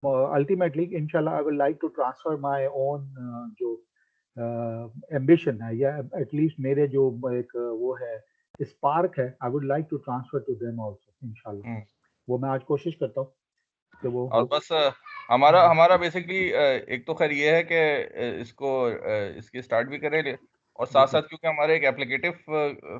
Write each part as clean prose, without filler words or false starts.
Ultimately इंशाल्लाह I will like to transfer my own जो ambition है, या एटलीस्ट मेरे जो एक वो है स्पार्क है, I would like to transfer to them also इंशाल्लाह। हम्म। वो मैं आज कोशिश करता हूँ कि वो और हो। बस हमारा हमारा बेसिकली एक तो खैर ये है कि इसको इसकी स्टार्ट भी करें, और जी साथ सर। साथ क्योंकि हमारे एक एप्लीकेटिव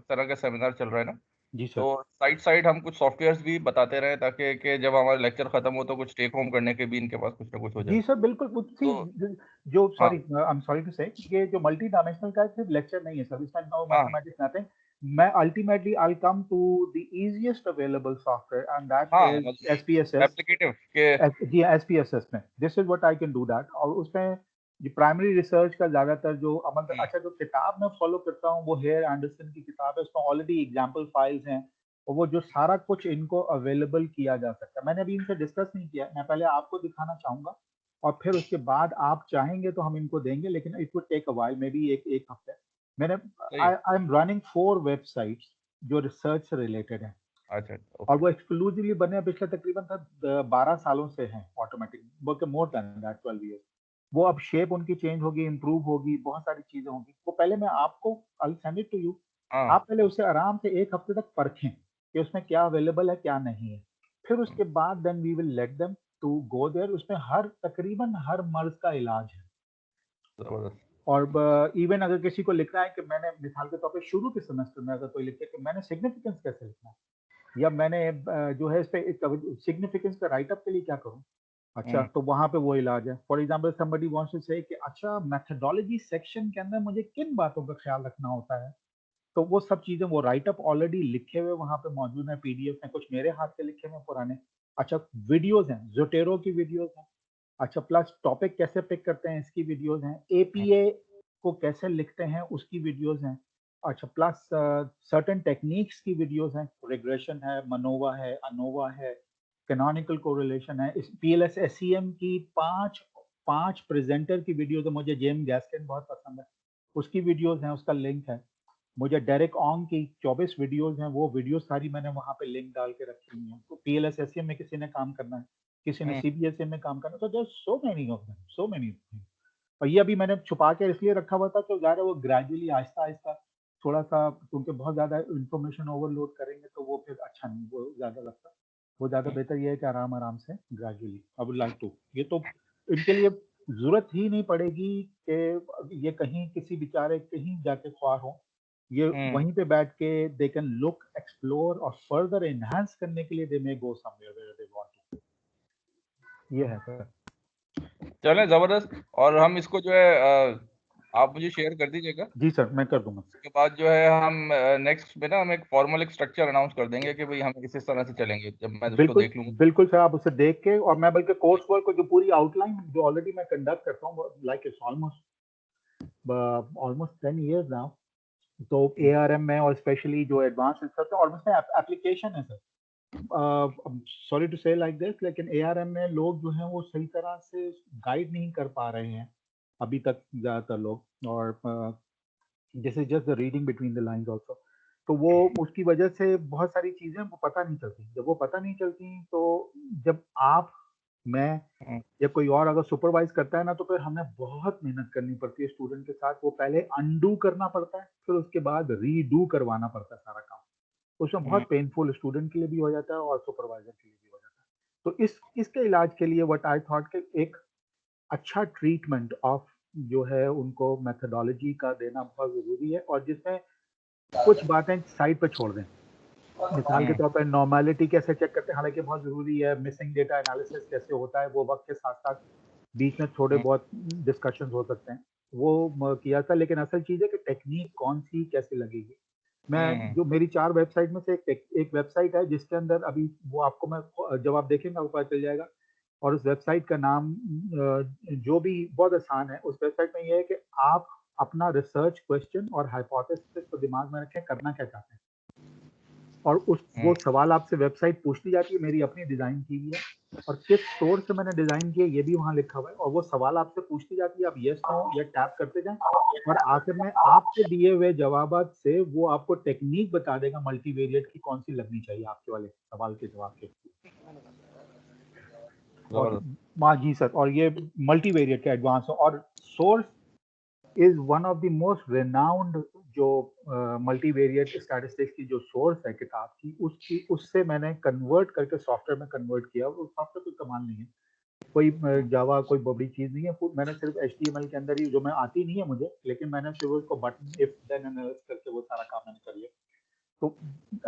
तरह का सेमिनार चल रहा है ना, जी सर। तो साइड साइड हम कुछ सॉफ्टवेयर्स भी बताते रहें, ताकि कि जब हमारा लेक्चर खत्म हो तो कुछ टेक होम करने के भी इनके पास कुछ ना कुछ हो जाए। जी सर बिल्कुल। सी तो जो हाँ sorry I am sorry to say, ये जो मल्टी डायमेंशनल का सिर्फ लेक्चर नहीं है सर, इसमें नो हाँ मैथमेटिक्स नथिंग। मैं ultimately I come to the easiest available software and that हाँ इज मतलब एसपीएसएस। एप्लीकेटिव के जी एसपीएसएस में this is what I can do that. और उसमें जो प्राइमरी रिसर्च का ज्यादातर जो अमल, हम्म, अच्छा जो किताब मैं फॉलो करता हूँ वो हेयर एंडरसन की किताब है, उसमें ऑलरेडी एग्जाम्पल फाइल्स हैं, और वो जो सारा कुछ इनको अवेलेबल किया जा सकता है। मैंने अभी इनसे डिस्कस नहीं किया, मैं पहले आपको दिखाना चाहूंगा और फिर उसके बाद आप चाहेंगे तो हम इनको देंगे, लेकिन it would take a while, maybe एक एक हफ्ते। मैंने सही है। आई एम रनिंग 4 वेबसाइट्स जो रिसर्च से रिलेटेड है, अच्छा और ओके। वो एक्सक्लूसिवली बने हैं पिछले तकरीबन 12 सालों से हैं, ऑटोमेटिक बल्कि मोर देन दैट 12 ईयर्स। वो अब शेप उनकी चेंज होगी, इंप्रूव होगी, बहुत सारी चीजें होंगी। वो पहले मैं आपको, I send it to you, हाँ आप पहले उसे आराम से एक हफ्ते तक परखें कि उसमें क्या अवेलेबल है क्या नहीं है। फिर उसके बाद then we will let them to go there. उसमें हर तकरीबन हर मर्ज का इलाज है। जबरदस्त। और इवन अगर किसी को लिखना है कि मैंने मिसाल के तौर पे शुरू के सेमेस्टर में अगर कोई लिखे कि मैंने सिग्निफिकेंस कैसे लिखना है, या मैंने जो है इस पे सिग्निफिकेंस का राइट अप के लिए क्या करूं, अच्छा हम्म तो वहां पे वो इलाज है। For example somebody wants to say कि अच्छा मेथोडोलॉजी सेक्शन के अंदर मुझे किन बातों का ख्याल रखना होता है, तो वो सब चीजें वो राइट अप ऑलरेडी लिखे हुए वहां पे मौजूद है पीडीएफ में, कुछ मेरे हाथ के लिखे हुए पुराने। अच्छा वीडियोज हैं, जोटेरो की वीडियोज हैं। अच्छा प्लस टॉपिक कैसे पिक करते हैं इसकी वीडियोज हैं, हम्म एपीए को कैसे लिखते हैं उसकी वीडियोज हैं। अच्छा प्लस सर्टेन टेक्निक्स की वीडियोज हैं, रिग्रेशन है, मनोवा है, अनोवा है, कैनोनिकल कोरिलेशन है। इस पीएलएस एसईएम की पांच पांच प्रेजेंटर की वीडियोज है, मुझे जेम गैस्किन बहुत पसंद है, उसकी वीडियोज हैं, उसका लिंक है। मुझे डेरेक ऑंग की 24 वीडियोज हैं, वो वीडियो सारी मैंने वहां पे लिंक डाल के रखी हुई हैं। तो पीएलएस एसईएम में किसी ने काम करना है, किसी ने हम्म, सीबीएसई में काम करना, तो there so many of them, so many things. और ये अभी मैंने छुपा के इसलिए रखा हुआ था कि ज़ाहिर है वो ग्रेजुअली आहिस्ता आहिस्ता थोड़ा सा, क्योंकि बहुत ज़्यादा इंफॉर्मेशन ओवरलोड करेंगे तो वो फिर अच्छा नहीं, वो ज़्यादा लगता। वो ज़्यादा हम्म, बेहतर ये है कि आराम आराम से gradually I would like to, ये तो इनके लिए ज़रूरत ही नहीं पड़ेगी कि ये कहीं किसी बेचारे कहीं जाके ख्वार हो। ये हम्म। वहीं पे बैठ के दे कैन लुक एक्सप्लोर और फर्दर एनहांस करने के लिए they may go somewhere where they want to. ये है सर। चलें जबरदस्त। और हम इसको जो है आप मुझे शेयर कर दीजिएगा। जी सर मैं कर दूंगा। उसके बाद जो है हम नेक्स्ट में ना हम एक फॉर्मल एक स्ट्रक्चर अनाउंस कर देंगे कि भाई हम इस तरह से चलेंगे, जब मैं उसको बिल्कुल देख लूंगा। बिल्कुल सर, आप उसे देख के, और मैं बल्कि कोर्स वर्क को जो पूरी आउटलाइन जो ऑलरेडी मैं कंडक्ट करता हूँ like it's almost 10 years now, तो एआरएम में और स्पेशली जो एडवांस रिसर्च और उसमें एप्लीकेशन है सर। सॉरी टू से लाइक दिस, लेकिन एआरएम में लोग जो हैं वो सही तरह से गाइड नहीं कर पा रहे हैं अभी तक ज़्यादातर लोग, और this is just the reading between the lines also. तो वो उसकी वजह से बहुत सारी चीजें वो पता नहीं चलती। जब वो पता नहीं चलती तो जब आप, मैं हम्म, या कोई और अगर सुपरवाइज करता है ना, तो फिर हमें बहुत मेहनत करनी पड़ती है स्टूडेंट के साथ। वो पहले अनडू करना पड़ता है, फिर उसके बाद रीडू करवाना पड़ता है सारा काम। उसमें हम्म, बहुत पेनफुल स्टूडेंट के लिए भी हो जाता है और सुपरवाइजर के लिए भी हो जाता है। तो इसके इलाज के लिए व्हाट आई थॉट कि एक अच्छा ट्रीटमेंट ऑफ जो है उनको मेथोडोलॉजी का देना बहुत जरूरी है, और जिसमें कुछ बातें साइड पे छोड़ दें। मिसाल के हम्म, तौर पर नॉर्मेलिटी कैसे चेक करते हैं, हालांकि बहुत जरूरी है। मिसिंग डेटा एनालिसिस कैसे होता है, वो वक्त के साथ साथ बीच में थोड़े हम्म, बहुत डिस्कशन हो सकते हैं, वो किया था। लेकिन असल चीज है कि टेक्निक कौन सी कैसे लगेगी। मैं हम्म, जो मेरी 4 वेबसाइट में से एक वेबसाइट है जिसके अंदर अभी वो आपको मैं जब आप देखेंगे आपको पता चल जाएगा। और उस वेबसाइट का नाम जो भी बहुत आसान है, उस वेबसाइट में ये है कि आप अपना रिसर्च क्वेश्चन और हाइपोथेसिस को दिमाग में रखें, करना क्या चाहते हैं, और उस वो हम्म, सवाल आपसे वेबसाइट पूछती जाती है, मेरी अपनी डिजाइन की हुई है, और किस सोर्स से मैंने डिजाइन किया ये भी वहां लिखा हुआ है। और वो सवाल आपसे पूछती जाती है, आप यस नो या टैप करते जाएं, और आखिर में आपके दिए हुए जवाबात से वो आपको टेक्निक बता देगा मल्टीवेरिएट की कौन सी लगनी चाहिए आपके वाले सवाल के जवाब के। और जबरदस्त। हाँ जी सर, और ये मल्टीवेरिएट का एडवांस और source is one of the most renowned जो मल्टीवेरिएट स्टैटिस्टिक्स की जो सोर्स है किताब की, उसकी उससे मैंने कन्वर्ट करके सॉफ्टवेयर में कन्वर्ट किया। वो सॉफ्टवेयर कोई कमाल नहीं है, कोई जावा कोई बड़ी चीज नहीं है। मैंने सिर्फ HTML के अंदर ही, जो मैं आती नहीं है मुझे, लेकिन मैंने सिर्फ उसको बटन इफ देन एनालिसिस करके वो सारा काम मैंने कर लिया। तो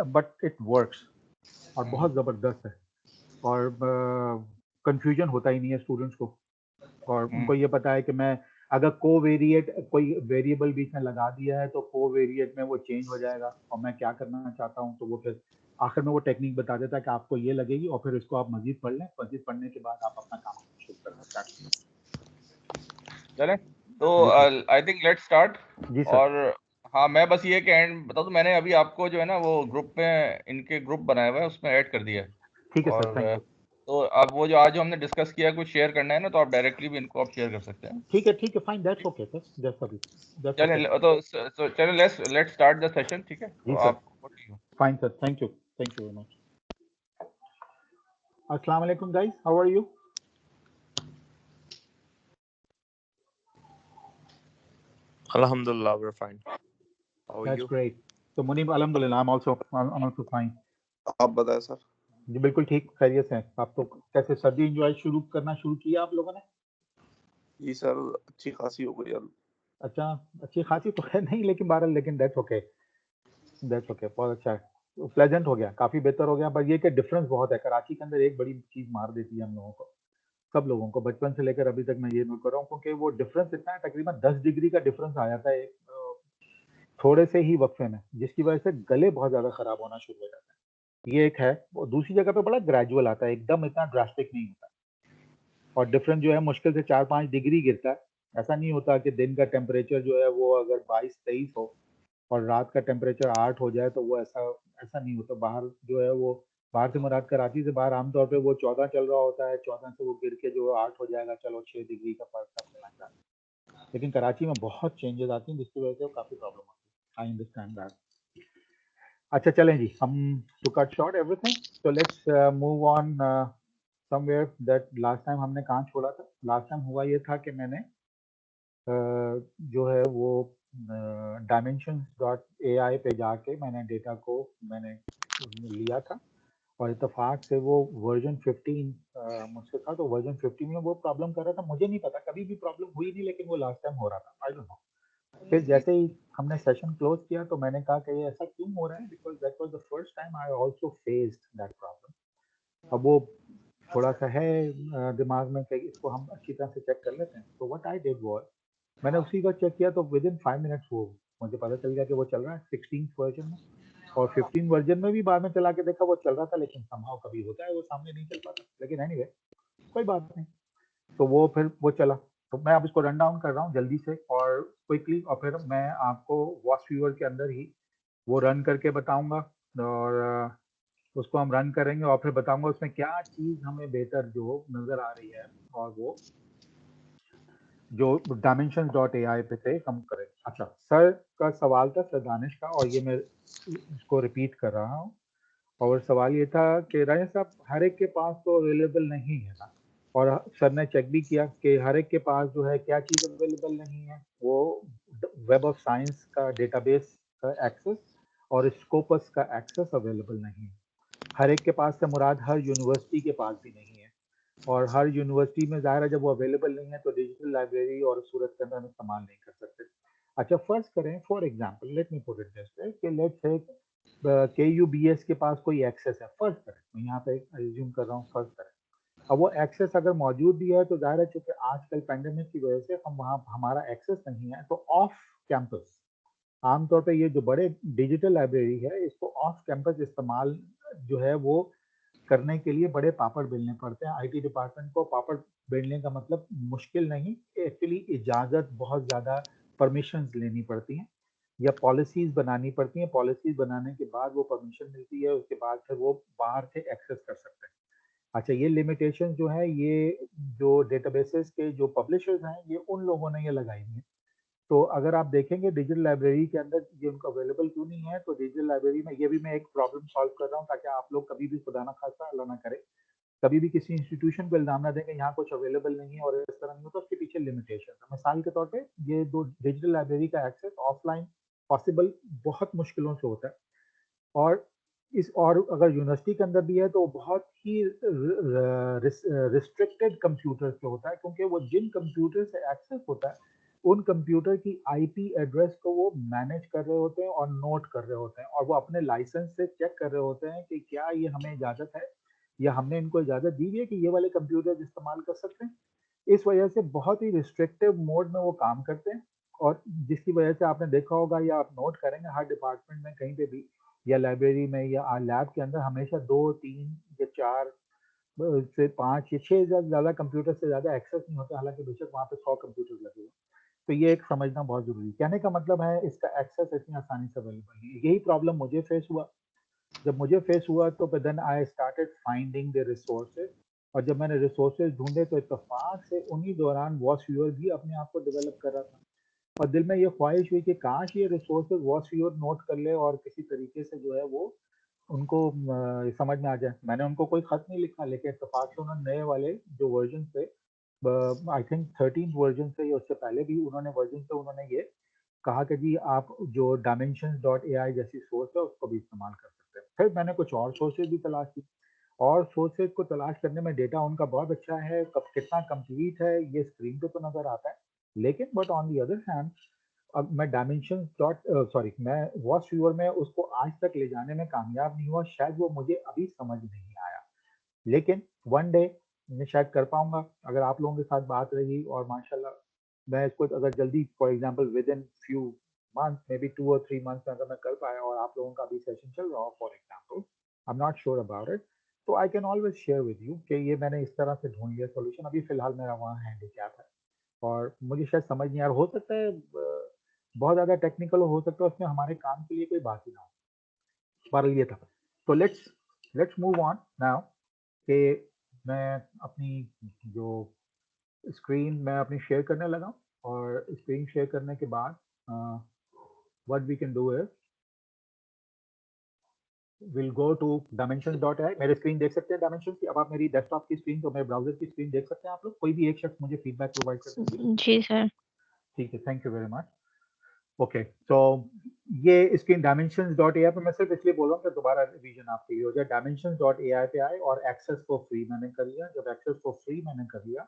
बट इट वर्क्स और बहुत जबरदस्त है, और कंफ्यूजन होता ही नहीं है स्टूडेंट्स को, और उनको ये पता है कि मैं अगर कोवेरिएट कोई वेरिएबल बीच में लगा दिया है तो कोवेरिएट में वो चेंज हो जाएगा, और मैं क्या करना चाहता हूँ तो वो फिर आखिर में वो टेक्निक बता देता है कि आपको ये लगेगी, और फिर इसको आप मजीद पढ़ लें, मजीद पढ़ने के बाद आप अपना काम शुरू कर सकते हैं। चलें तो जी sir. I think let's start. जी सर। और हाँ, मैं बस ये कि एंड बता दूं, मैंने अभी आपको जो है ना वो ग्रुप में इनके ग्रुप बनाया हुआ है, उसमें ऐड कर दिया है। ठीक है सर, और थैंक यू। तो अब वो जो आज जो हमने डिस्कस किया कुछ शेयर करना है ना, तो आप डायरेक्टली भी इनको आप शेयर कर सकते हैं। ठीक है, fine, that's okay sir, that's okay. चलें तो चलें, लेट्स स्टार्ट द सेशन। ठीक है, जी तो सर, आप fine sir, thank you very much. अस्सलाम वालेकुम guys, how are you? Alhamdulillah, we're fine. How are that's you? Great. तो मुनीब, अल्हम्दुलिल्लाह, आई एम आल्सो फाइन। आप बताएं सर। जी बिल्कुल ठीक, खैरियत से हैं। आप तो कैसे सर्दी एंजॉय करना शुरू किया आप लोगों ने? जी सर, अच्छी खासी हो गई अब। अच्छा, अच्छी खासी तो है नहीं, लेकिन बहरहाल, लेकिन दैट्स ओके, बहुत अच्छा है, प्लेजेंट हो गया, काफी बेहतर हो गया। बस ये कि डिफरेंस बहुत है कराची के अंदर, एक बड़ी चीज मार देती है हम लोगों को, सब लोगों को, बचपन से लेकर अभी तक मैं ये नोट कर रहा हूँ, क्योंकि वो डिफरेंस इतना है, तकरीबन 10 डिग्री का डिफरेंस आ जाता है एक थोड़े से ही वक्फे में, जिसकी वजह से गले बहुत ज्यादा खराब होना शुरू हो जाते हैं। ये एक है। और दूसरी जगह पे बड़ा ग्रेजुअल आता है, एकदम इतना ड्रास्टिक नहीं होता, और डिफरेंस जो है मुश्किल से 4-5 डिग्री गिरता है। ऐसा नहीं होता कि दिन का टेम्परेचर जो है वो अगर 22-23 हो और रात का टेम्परेचर 8 हो जाए, तो वो ऐसा ऐसा नहीं होता। बाहर जो है वो, बाहर से मुराद कराची से बाहर आमतौर पे वो 14 चल रहा होता है, 14 से वो गिर के जो 8 हो जाएगा, चलो 6 डिग्री का फर्क है। लेकिन कराची में बहुत चेंजेस आती हैं, जिसकी वजह से काफ़ी प्रॉब्लम होती है। I understand that. अच्छा चलें जी, हम टू कट शॉर्ट एवरीथिंग, तो let's move on somewhere that last time हमने कहाँ छोड़ा था। लास्ट टाइम हुआ ये था कि मैंने जो है वो dimensions.ai पे जाके मैंने डेटा को मैंने लिया था, और इत्तेफाक से वो वर्जन 15 मुझसे था, तो वर्जन 15 में वो प्रॉब्लम कर रहा था। मुझे नहीं पता, कभी भी प्रॉब्लम हुई नहीं, लेकिन वो लास्ट टाइम हो रहा था, आई डोंट नो। फिर जैसे ही हमने सेशन क्लोज किया तो मैंने कहा कि ये ऐसा क्यों हो रहा है, because that was the first time I also faced that problem. अब वो थोड़ा सा है दिमाग में कि इसको हम अच्छी तरह से चेक कर लेते हैं, तो व्हाट आई डिड वाज, मैंने उसी को चेक किया, तो विद इन 5 मिनट्स वो मुझे पता चल गया कि वो चल रहा है 16 वर्जन में, और 15 वर्जन में भी बाद में चला के देखा वो चल रहा था, लेकिन समहाउ कभी होता है वो सामने नहीं चल पाता, लेकिन एनीवे कोई बात नहीं। तो वो फिर वो चला। तो मैं अब इसको रन डाउन कर रहा हूँ जल्दी से और क्विकली, और फिर मैं आपको वॉच व्यूअर के अंदर ही वो रन करके बताऊंगा, और उसको हम रन करेंगे और फिर बताऊंगा उसमें क्या चीज़ हमें बेहतर जो नज़र आ रही है, और वो जो dimensions.ai पे थे हम करें। अच्छा, सर का सवाल था, सर दानिश का, और ये मैं इसको रिपीट कर रहा हूँ। और सवाल ये था कि राजेश साहब, हर एक के पास तो अवेलेबल नहीं है ना, और सर ने चेक भी किया कि हर एक के पास जो है क्या चीज़ अवेलेबल नहीं है, वो वेब ऑफ साइंस का डेटाबेस का एक्सेस और स्कोपस का एक्सेस अवेलेबल नहीं है। हर एक के पास से मुराद हर यूनिवर्सिटी के पास भी नहीं है, और हर यूनिवर्सिटी में ज़ाहिर है जब वो अवेलेबल नहीं है तो डिजिटल लाइब्रेरी और सूरत के अंदर हम इस्तेमाल नहीं कर सकते। अच्छा, फर्ज करें for example, let me put it this way, कि लेट्स से KUBS के पास कोई एक्सेस है, फर्ज करें, मैं यहाँ पे एज्यूम कर रहा हूँ, फर्ज करें। अब वो एक्सेस अगर मौजूद भी है तो ज़ाहिर है चूंकि आजकल पेंडेमिक की वजह से हम वहाँ हमारा एक्सेस नहीं है, तो ऑफ कैंपस आमतौर पे ये जो बड़े डिजिटल लाइब्रेरी है, इसको ऑफ कैंपस इस्तेमाल जो है वो करने के लिए बड़े पापड़ बेलने पड़ते हैं। आईटी डिपार्टमेंट को पापड़ बेलने का मतलब मुश्किल नहीं, एक्चुअली इजाज़त बहुत ज़्यादा परमिशंस लेनी पड़ती हैं या पॉलिसीज़ बनानी पड़ती हैं। पॉलिसीज़ बनाने के बाद वो परमिशन मिलती है, उसके बाद फिर वो बाहर से एक्सेस कर सकते हैं। अच्छा, ये लिमिटेशन जो है, ये जो डेटाबेसेस के जो पब्लिशर्स हैं, ये उन लोगों ने ये लगाई हुई है। तो अगर आप देखेंगे डिजिटल लाइब्रेरी के अंदर ये उनको अवेलेबल क्यों नहीं है, तो डिजिटल लाइब्रेरी में ये भी मैं एक प्रॉब्लम सॉल्व कर रहा हूँ ताकि आप लोग कभी भी खुदा ना खास्ता अल्लाह ना करे कभी भी किसी इंस्टीट्यूशन को इल्ज़ाम ना दें कि यहाँ कुछ अवेलेबल नहीं है और इस तरह नहीं होता, उसके पीछे लिमिटेशन है। मिसाल के तौर पे ये दो डिजिटल लाइब्रेरी का एक्सेस ऑफलाइन पॉसिबल बहुत मुश्किलों से होता है, और अगर यूनिवर्सिटी के अंदर भी है तो बहुत ही रिस्ट्रिक्टेड कंप्यूटर पे होता है, क्योंकि वो जिन कंप्यूटर से एक्सेस होता है उन कंप्यूटर की आईपी एड्रेस को वो मैनेज कर रहे होते हैं और नोट कर रहे होते हैं, और वो अपने लाइसेंस से चेक कर रहे होते हैं कि क्या ये हमें इजाज़त है या हमने इनको इजाज़त दी हुई है कि ये वाले कंप्यूटर इस्तेमाल कर सकते हैं। इस वजह से बहुत ही रिस्ट्रिक्टिव मोड में वो काम करते हैं, और जिसकी वजह से आपने देखा होगा या आप नोट करेंगे हर डिपार्टमेंट में कहीं पे भी या लाइब्रेरी में या लैब के अंदर हमेशा 2, 3 या 4 से 5 या 6 से ज़्यादा कंप्यूटर से ज़्यादा एक्सेस नहीं होता, हालाँकि बेशक वहाँ पे 100 कंप्यूटर लगे हुए हैं। तो ये एक समझना बहुत ज़रूरी है। कहने का मतलब है इसका एक्सेस इतनी आसानी से अवेलेबल नहीं है। यही प्रॉब्लम मुझे फेस हुआ। जब मुझे फेस हुआ तो फिर then I started finding the resources, और जब मैंने रिसोर्सेज ढूंढे तो इत्तेफाक से उन्हीं दौरान वॉच व्यूअर भी अपने आप को डेवलप कर रहा था, और दिल में ये ख्वाहिश हुई कि काश ये रिसोर्सेज वॉच व्यूअर नोट कर ले और किसी तरीके से जो है वो उनको समझ में आ जाए। मैंने उनको कोई खत नहीं लिखा, लेकिन इत्तेफाक से उन्होंने नए वाले जो वर्जन थे, आई थिंक 13th वर्जन से या उससे पहले भी उन्होंने वर्जन से उन्होंने ये कहा कि जी आप जो dimensions.ai जैसी सोर्स है उसको भी इस्तेमाल कर सकते हैं। फिर मैंने कुछ और सोर्सेज भी तलाश की, और सोर्सेज को तलाश करने में डेटा उनका बहुत अच्छा है, कब कितना कंप्लीट है ये स्क्रीन पे तो नजर आता है, लेकिन but on the other hand अब मैं मैं वॉच व्यूअर में उसको आज तक ले जाने में कामयाब नहीं हुआ, शायद वो मुझे अभी समझ नहीं आया, लेकिन वन डे मैं शायद कर पाऊंगा अगर आप लोगों के साथ बात रही, और माशाल्लाह मैं इसको अगर जल्दी for example with in few month may be 2 और 3 मंथ्स में अगर मैं कर पाया और आप लोगों का भी सेशन चल रहा हो for example, I am not sure about it, तो I can always share with you कि ये मैंने इस तरह से ढूंढ लिया सोल्यूशन। अभी फिलहाल मेरा वहाँ हैंडीकैप है और मुझे शायद समझ नहीं आ रहा, हो सकता है बहुत ज़्यादा टेक्निकल हो सकता है, उसमें हमारे काम के लिए कोई बात ही ना हो, पर ये था। तो लेट्स मूव ऑन नाउ कि मैं अपनी जो स्क्रीन मैं अपनी शेयर करने लगा, और स्क्रीन शेयर करने के बाद what we can do is will go to dimensions.ai। मेरे स्क्रीन देख सकते हैं dimensions की, अब आप मेरी डेस्कटॉप की स्क्रीन तो मेरे ब्राउजर की स्क्रीन देख सकते हैं आप लोग, कोई भी एक शख्स मुझे फीडबैक प्रोवाइड कर देंगे। जी सर। ठीक है, thank you very much. Okay, तो ये स्क्रीन dimensions.ai पे मैं सिर्फ इसलिए बोल रहा हूँ कि दोबारा रिवीजन आपके लिए हो जाए। dimensions.ai पे आए और एक्सेस फॉर फ्री मैंने कर लिया। जब एक्सेस फॉर फ्री मैंने कर लिया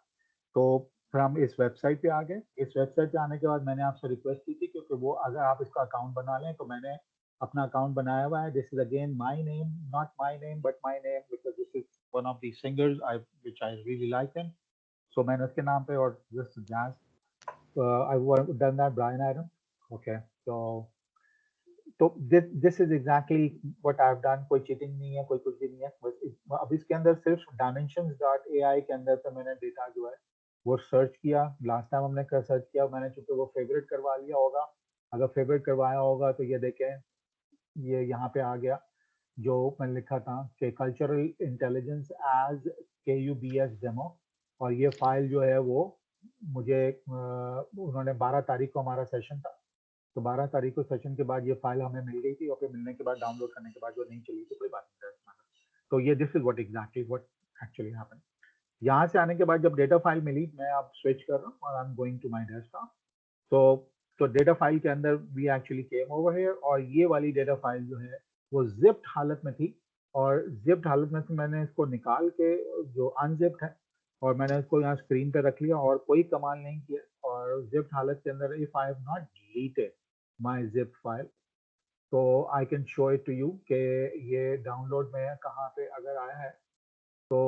तो फिर हम इस वेबसाइट पे आ गए। इस वेबसाइट पे आने के बाद मैंने आपसे रिक्वेस्ट की थी, क्योंकि वो अगर आप इसका अकाउंट बना लें तो मैंने अपना अकाउंट बनाया हुआ है। This is again my name, not my name but my name, because this is one of the singers I which I really like him, so मैंने उसके नाम पे, और this jazz I done that Brian Adam. Okay, तो this is exactly what I have done. कोई cheating नहीं है, कोई कुछ भी नहीं है, बस अब इसके अंदर सिर्फ dimensions.ai के अंदर से मैंने डेटा जो है वो सर्च किया। लास्ट टाइम हमने सर्च किया, मैंने चूंकि वो फेवरेट करवा लिया होगा, अगर फेवरेट करवाया होगा तो ये देखें, ये यहाँ पे आ गया जो मैंने लिखा था कि cultural intelligence as KUBS demo, और ये फाइल जो है वो मुझे उन्होंने 12 तारीख को हमारा सेशन था, तो 12 तारीख को सेशन के बाद ये फाइल हमें मिल गई थी, और फिर मिलने के बाद डाउनलोड करने के बाद जो नहीं चली थी कोई बात नहीं था। तो ये this is what exactly what actually happened. यहाँ से आने के बाद जब डेटा फाइल मिली, मैं अब स्विच कर रहा हूँ और I am going to my desktop. तो डेटा फाइल के अंदर we actually came over here, और ये वाली डेटा फाइल जो है वो जिप्ड हालत में थी, और जिप्ड हालत में से मैंने इसको निकाल के जो अनजिप्ड है और मैंने इसको यहाँ स्क्रीन पे रख लिया और कोई कमाल नहीं किया। और जिप्ड हालत के अंदर if I have not deleted my zip file तो I can show it to you कि ये डाउनलोड में कहाँ पे अगर आया है, तो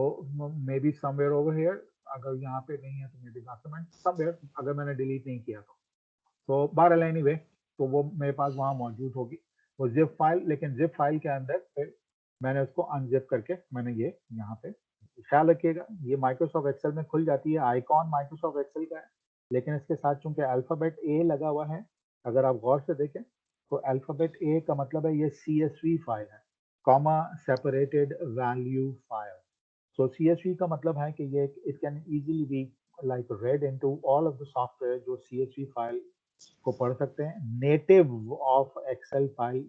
may be somewhere over here, अगर यहाँ पे नहीं है तो मे बी डॉक्यूमेंट समवेयर, अगर मैंने डिलीट नहीं किया तो बहरहाल एनीवे, तो वो मेरे पास वहाँ मौजूद होगी वो जिप फाइल। लेकिन जिप फाइल के अंदर फिर मैंने उसको अनजिप करके मैंने ये यहाँ पे, ख्याल रखिएगा ये माइक्रोसॉफ्ट एक्सेल में खुल जाती है, आइकॉन माइक्रोसॉफ्ट एक्सेल का है, लेकिन इसके साथ चूंकि अल्फ़ाबेट ए लगा हुआ है, अगर आप गौर से देखें तो अल्फ़ाबेट ए का मतलब है ये CSV फाइल है, कॉमा सेपरेटेड वैल्यू फाइल। सो CSV का मतलब है कि ये it can easily be like red into all of the software जो CSV फाइल को पढ़ सकते हैं। नेटिव ऑफ एक्सेल फाइल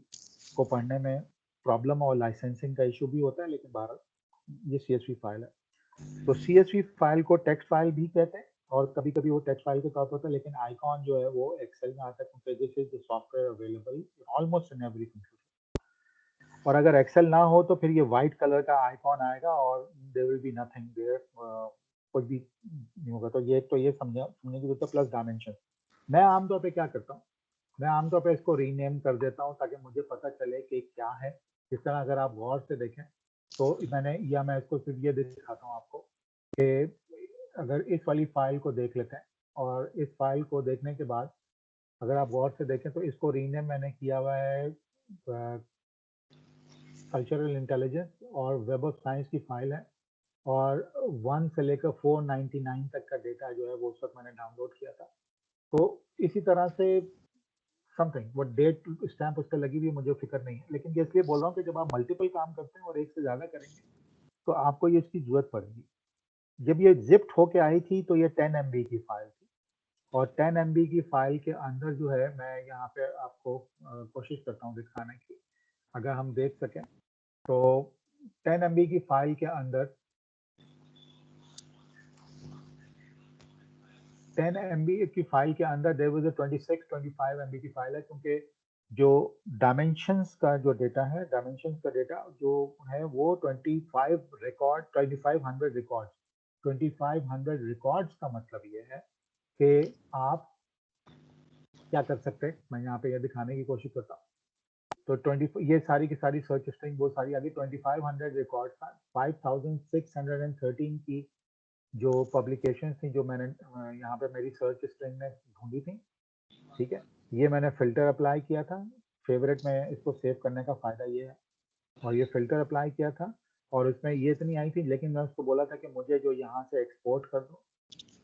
को पढ़ने में प्रॉब्लम और लाइसेंसिंग का इशू भी होता है, लेकिन बहरहाल ये CSV फाइल है। तो CSV फाइल को टेक्स्ट फाइल भी कहते हैं और कभी कभी वो टेक्स्ट फाइल के तौर पर होता है, लेकिन आइकॉन जो है वो एक्सेल में आता है क्योंकि this is the software available almost in every computer. और अगर एक्सेल ना हो तो फिर ये वाइट कलर का आइकॉन आएगा और there will be nothing there, कुछ भी नहीं होगा। तो ये समझने की जरूरत है। प्लस डायमेंशन, मैं आमतौर पे क्या करता हूँ, मैं आमतौर पे इसको रीनेम कर देता हूँ ताकि मुझे पता चले कि क्या है। इस तरह अगर आप गौर से देखें तो मैं इसको सिर्फ ये दिखाता हूँ आपको कि अगर इस वाली फाइल को देख लेते हैं और इस फाइल को देखने के बाद अगर आप गौर से देखें तो इसको रीनेम मैंने किया हुआ है कल्चरल इंटेलिजेंस और वेब ऑफ साइंस की फाइल है और 1 से लेकर 499 तक का डेटा जो है वो उस वक्त मैंने डाउनलोड किया था। तो इसी तरह से समथिंग वो डेट स्टैम्प उस पर लगी हुई है, मुझे फिक्र नहीं है। लेकिन ये इसलिए बोल रहा हूँ कि जब आप मल्टीपल काम करते हैं और एक से ज़्यादा करेंगे तो आपको ये इसकी ज़रूरत पड़ेगी। जब ये ज़िप्ड होके आई थी तो ये 10 MB की फाइल थी और 10 MB की फाइल के अंदर जो है मैं यहाँ पे आपको कोशिश करता हूँ दिखाने की, अगर हम देख सकें तो 10 MB की फाइल के अंदर 10 MB की फाइल के अंदर देयर वाज अ 25 MB की फाइल है क्योंकि जो डायमेंशंस का जो डेटा है, डायमेंशंस का डेटा जो है वो 2500 रिकॉर्ड्स 2500 रिकॉर्ड्स का मतलब ये है कि आप क्या कर सकते हैं। मैं यहाँ पे ये दिखाने की कोशिश करता हूँ। तो 20 ये सारी की सारी सर्च स्ट्रिंग वो सारी आ गई 2500 रिकॉर्ड था। 5613 की जो पब्लिकेशन थी जो मैंने यहाँ पे मेरी सर्च स्ट्रिंग में ढूंढी थी, ठीक है। ये मैंने फिल्टर अप्लाई किया था, फेवरेट में इसको सेव करने का फायदा ये है। और ये फिल्टर अप्लाई किया था और उसमें ये इतनी आई थी, लेकिन मैं उसको बोला था कि मुझे जो यहाँ से एक्सपोर्ट कर दो।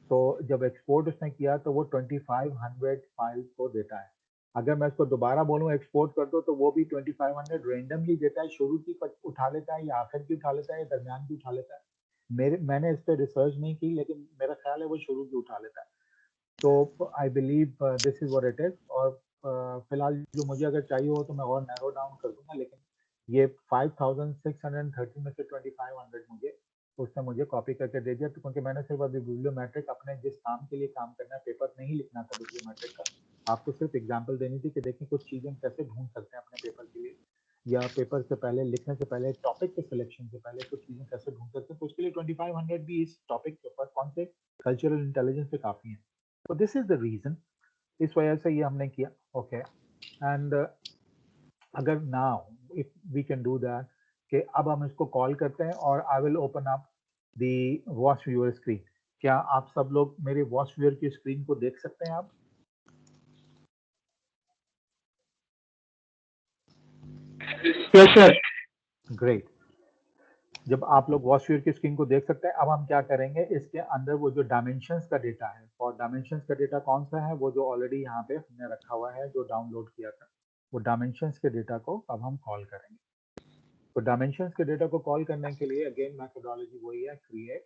तो जब एक्सपोर्ट उसने किया तो वो 2500 फाइल को देता है। अगर मैं इसको दोबारा बोलूँ एक्सपोर्ट कर दो तो वो भी 2500 रेंडमली देता है, शुरू की उठा लेता है या आखिर की उठा लेता है या दरमियान की उठा लेता है। मैंने इस पर रिसर्च नहीं की लेकिन मेरा ख्याल है वो शुरू की उठा लेता है। तो I believe this is what it is. और फिलहाल जो मुझे अगर चाहिए हो तो मैं और नैरो डाउन कर दूंगा, लेकिन ये 5613 में से 2500 उसने मुझे कॉपी करके दे दिया। तो क्योंकि मैंने सिर्फ अभी बिब्लियोमेट्रिक अपने जिस काम के लिए काम करना है, पेपर नहीं लिखना था बिब्लियोमेट्रिक का, आपको सिर्फ एग्जांपल देनी थी कि देखिए कुछ चीजें कैसे ढूंढ सकते हैं अपने पेपर के लिए, या पेपर से पहले लिखने से पहले टॉपिक के सिलेक्शन से पहले कुछ चीजें कैसे ढूंढ सकते हैं। तो उसके लिए 2500 भी इस टॉपिक के ऊपर कौन से कल्चरल इंटेलिजेंस पे काफी है। तो दिस इज द रीजन, इस वजह से ये हमने किया। ओके एंड अगर now if we can do that कि अब हम इसको कॉल करते हैं और I will open up the watch viewer screen. क्या आप सब लोग मेरे वॉच व्यूअर की स्क्रीन को देख सकते हैं आप? Yes sir. ग्रेट। जब आप लोग वॉच व्यूअर की स्क्रीन को देख सकते हैं, अब हम क्या करेंगे, इसके अंदर वो जो डायमेंशंस का डेटा है, और डायमेंशंस का डेटा कौन सा है, वो जो ऑलरेडी यहाँ पे हमने रखा हुआ है जो डाउनलोड किया था, वो डायमेंशंस के डेटा को अब हम कॉल करेंगे। तो डायमेंशंस के डेटा को कॉल करने के लिए अगेन मेथोडोलॉजी वही है, क्रिएट।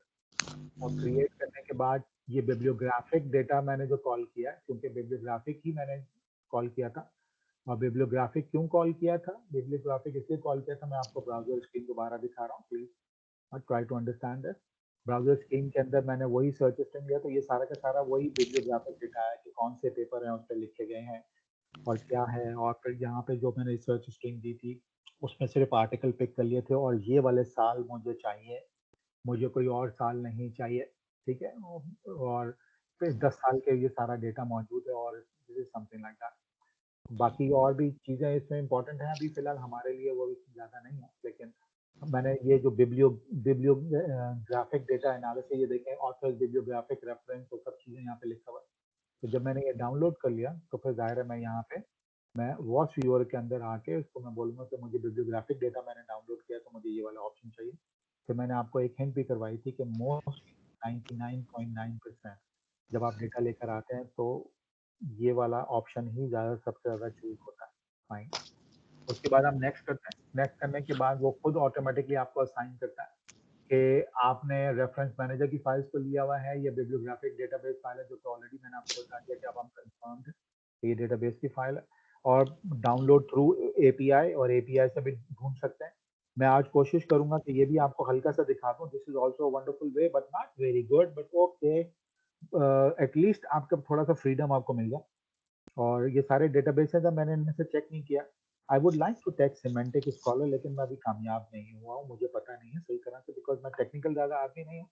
और क्रिएट करने के बाद ये बिब्लियोग्राफिक डेटा मैंने जो कॉल किया, क्योंकि बिब्लियोग्राफिक ही मैंने कॉल किया था। और बिब्लियोग्राफिक क्यों कॉल किया था, बिब्लियोग्राफिक इसलिए कॉल किया था, मैं आपको ब्राउजर स्क्रीन दोबारा दिखा रहा हूँ, please try to understand this. Browser screen के अंदर मैंने वही सर्च स्ट्रिंग लिया, तो ये सारा का सारा वही बिब्लियोग्राफिक डेटा है कि कौन से पेपर हैं उस पर लिखे गए हैं और क्या है। और फिर यहाँ पे जो मैंने सर्च स्ट्रिंग दी थी उसमें सिर्फ आर्टिकल पिक कर लिए थे, और ये वाले साल मुझे चाहिए, मुझे कोई और साल नहीं चाहिए, ठीक है। और फिर 10 साल के ये सारा डेटा मौजूद है और this is something like that. बाकी और भी चीज़ें इसमें इंपॉर्टेंट हैं, अभी फिलहाल हमारे लिए वो ज़्यादा नहीं है, लेकिन मैंने ये जो बिब्लियोग्राफिक डेटा एनालिसिस, ये देखें ऑथर्स बिब्लियोग्राफिक रेफरेंस, वो सब चीज़ें यहाँ पे लिखा हुआ है। तो जब मैंने ये डाउनलोड कर लिया तो फिर जाहिर है मैं यहाँ पे मैं वॉच व्यूअर के अंदर आके उसको मैं बोलूँगा कि मुझे बिब्लियोग्राफिक डेटा मैंने डाउनलोड किया तो मुझे ये वाला ऑप्शन चाहिए। तो मैंने आपको एक हिंट भी करवाई थी कि मोस्ट 99.9% जब आप डेटा लेकर आते हैं तो ये वाला ऑप्शन ही ज़्यादा सबसे ज़्यादा चूज होता है। फाइन। उसके बाद हम नेक्स्ट करते हैं। नेक्स्ट करने के बाद वो खुद ऑटोमेटिकली आपको असाइन करता है कि आपने रेफरेंस मैनेजर की फाइल्स को लिया हुआ है, ये बिब्लियोग्राफिक डेटाबेस फाइल है, जो कि ऑलरेडी मैंने आपको बता दिया कि अब हम कंफर्म्ड है, ये डेटाबेस की फाइल है। और डाउनलोड थ्रू एपीआई, और एपीआई से भी ढूंढ सकते हैं। मैं आज कोशिश करूंगा कि ये भी आपको हल्का सा दिखा दूं. This is also wonderful way but not very good but okay. At least आपका थोड़ा सा फ्रीडम आपको मिल जाए. और ये सारे डेटाबेसेस है, मैंने इनमें से चेक नहीं किया. I would like to take semantic scholar, लेकिन मैं अभी कामयाब नहीं हुआ हूँ. मुझे पता नहीं है सही तरह से, बिकॉज मैं टेक्निकल ज़्यादा आदमी नहीं हूँ.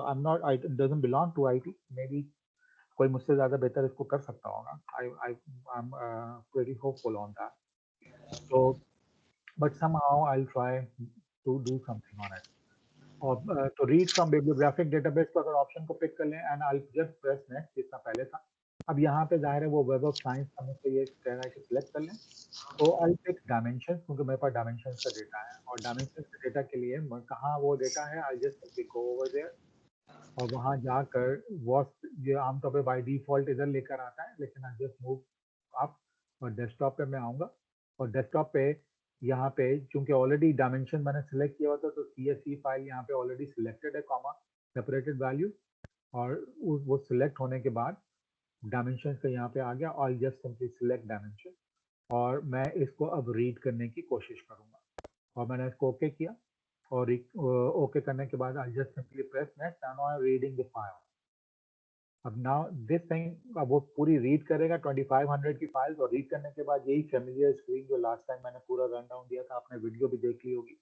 I am not, I doesn't belong to IT. Maybe कोई मुझसे ज़्यादा बेहतर इसको कर सकता होगा. I am pretty hopeful on that. So but somehow I'll try to do something on it. और तो रीड फ्रॉम बिब्लियोग्राफिक डेटाबेस को अगर ऑप्शन को पिक कर लें and I just press next, जितना पहले था. अब यहाँ पे जाहिर है वो वेब ऑफ साइंस का मुझसे ये कह रहा है कि सिलेक्ट कर लें. तो आई पिक डायमेंशन, क्योंकि मेरे पास डायमेंशन का डेटा है. और डायमेंशन के डेटा के लिए कहाँ वो डेटा है, I just simply go over there. और वहाँ जाकर वॉट, ये आमतौर पे बाय डिफॉल्ट इधर लेकर आता है, लेकिन आई जस्ट मूव अप और डेस्कटॉप पे मैं आऊँगा. और डेस्कटॉप पे यहाँ पे चूंकि ऑलरेडी डायमेंशन मैंने सिलेक्ट किया हुआ था, तो CSV फाइल यहाँ पे ऑलरेडी सिलेक्टेड है, कॉमा सेपरेटेड वैल्यू. और वो सिलेक्ट होने के बाद डायमेंशन का यहाँ पे आ गया. और जस्ट सिंपली सिलेक्ट डायमेंशन और मैं इसको अब रीड करने की कोशिश करूँगा. और मैंने इसको ओके किया. और ओके करने के बाद आई just simply press next and I am reading the file. अब नाउ दिस थिंग, अब वो पूरी रीड करेगा 2500 की फाइल्स. और रीड करने के बाद यही फेमिलियर स्क्रीन जो लास्ट टाइम मैंने पूरा रन डाउन दिया था, आपने वीडियो भी देख ली होगी.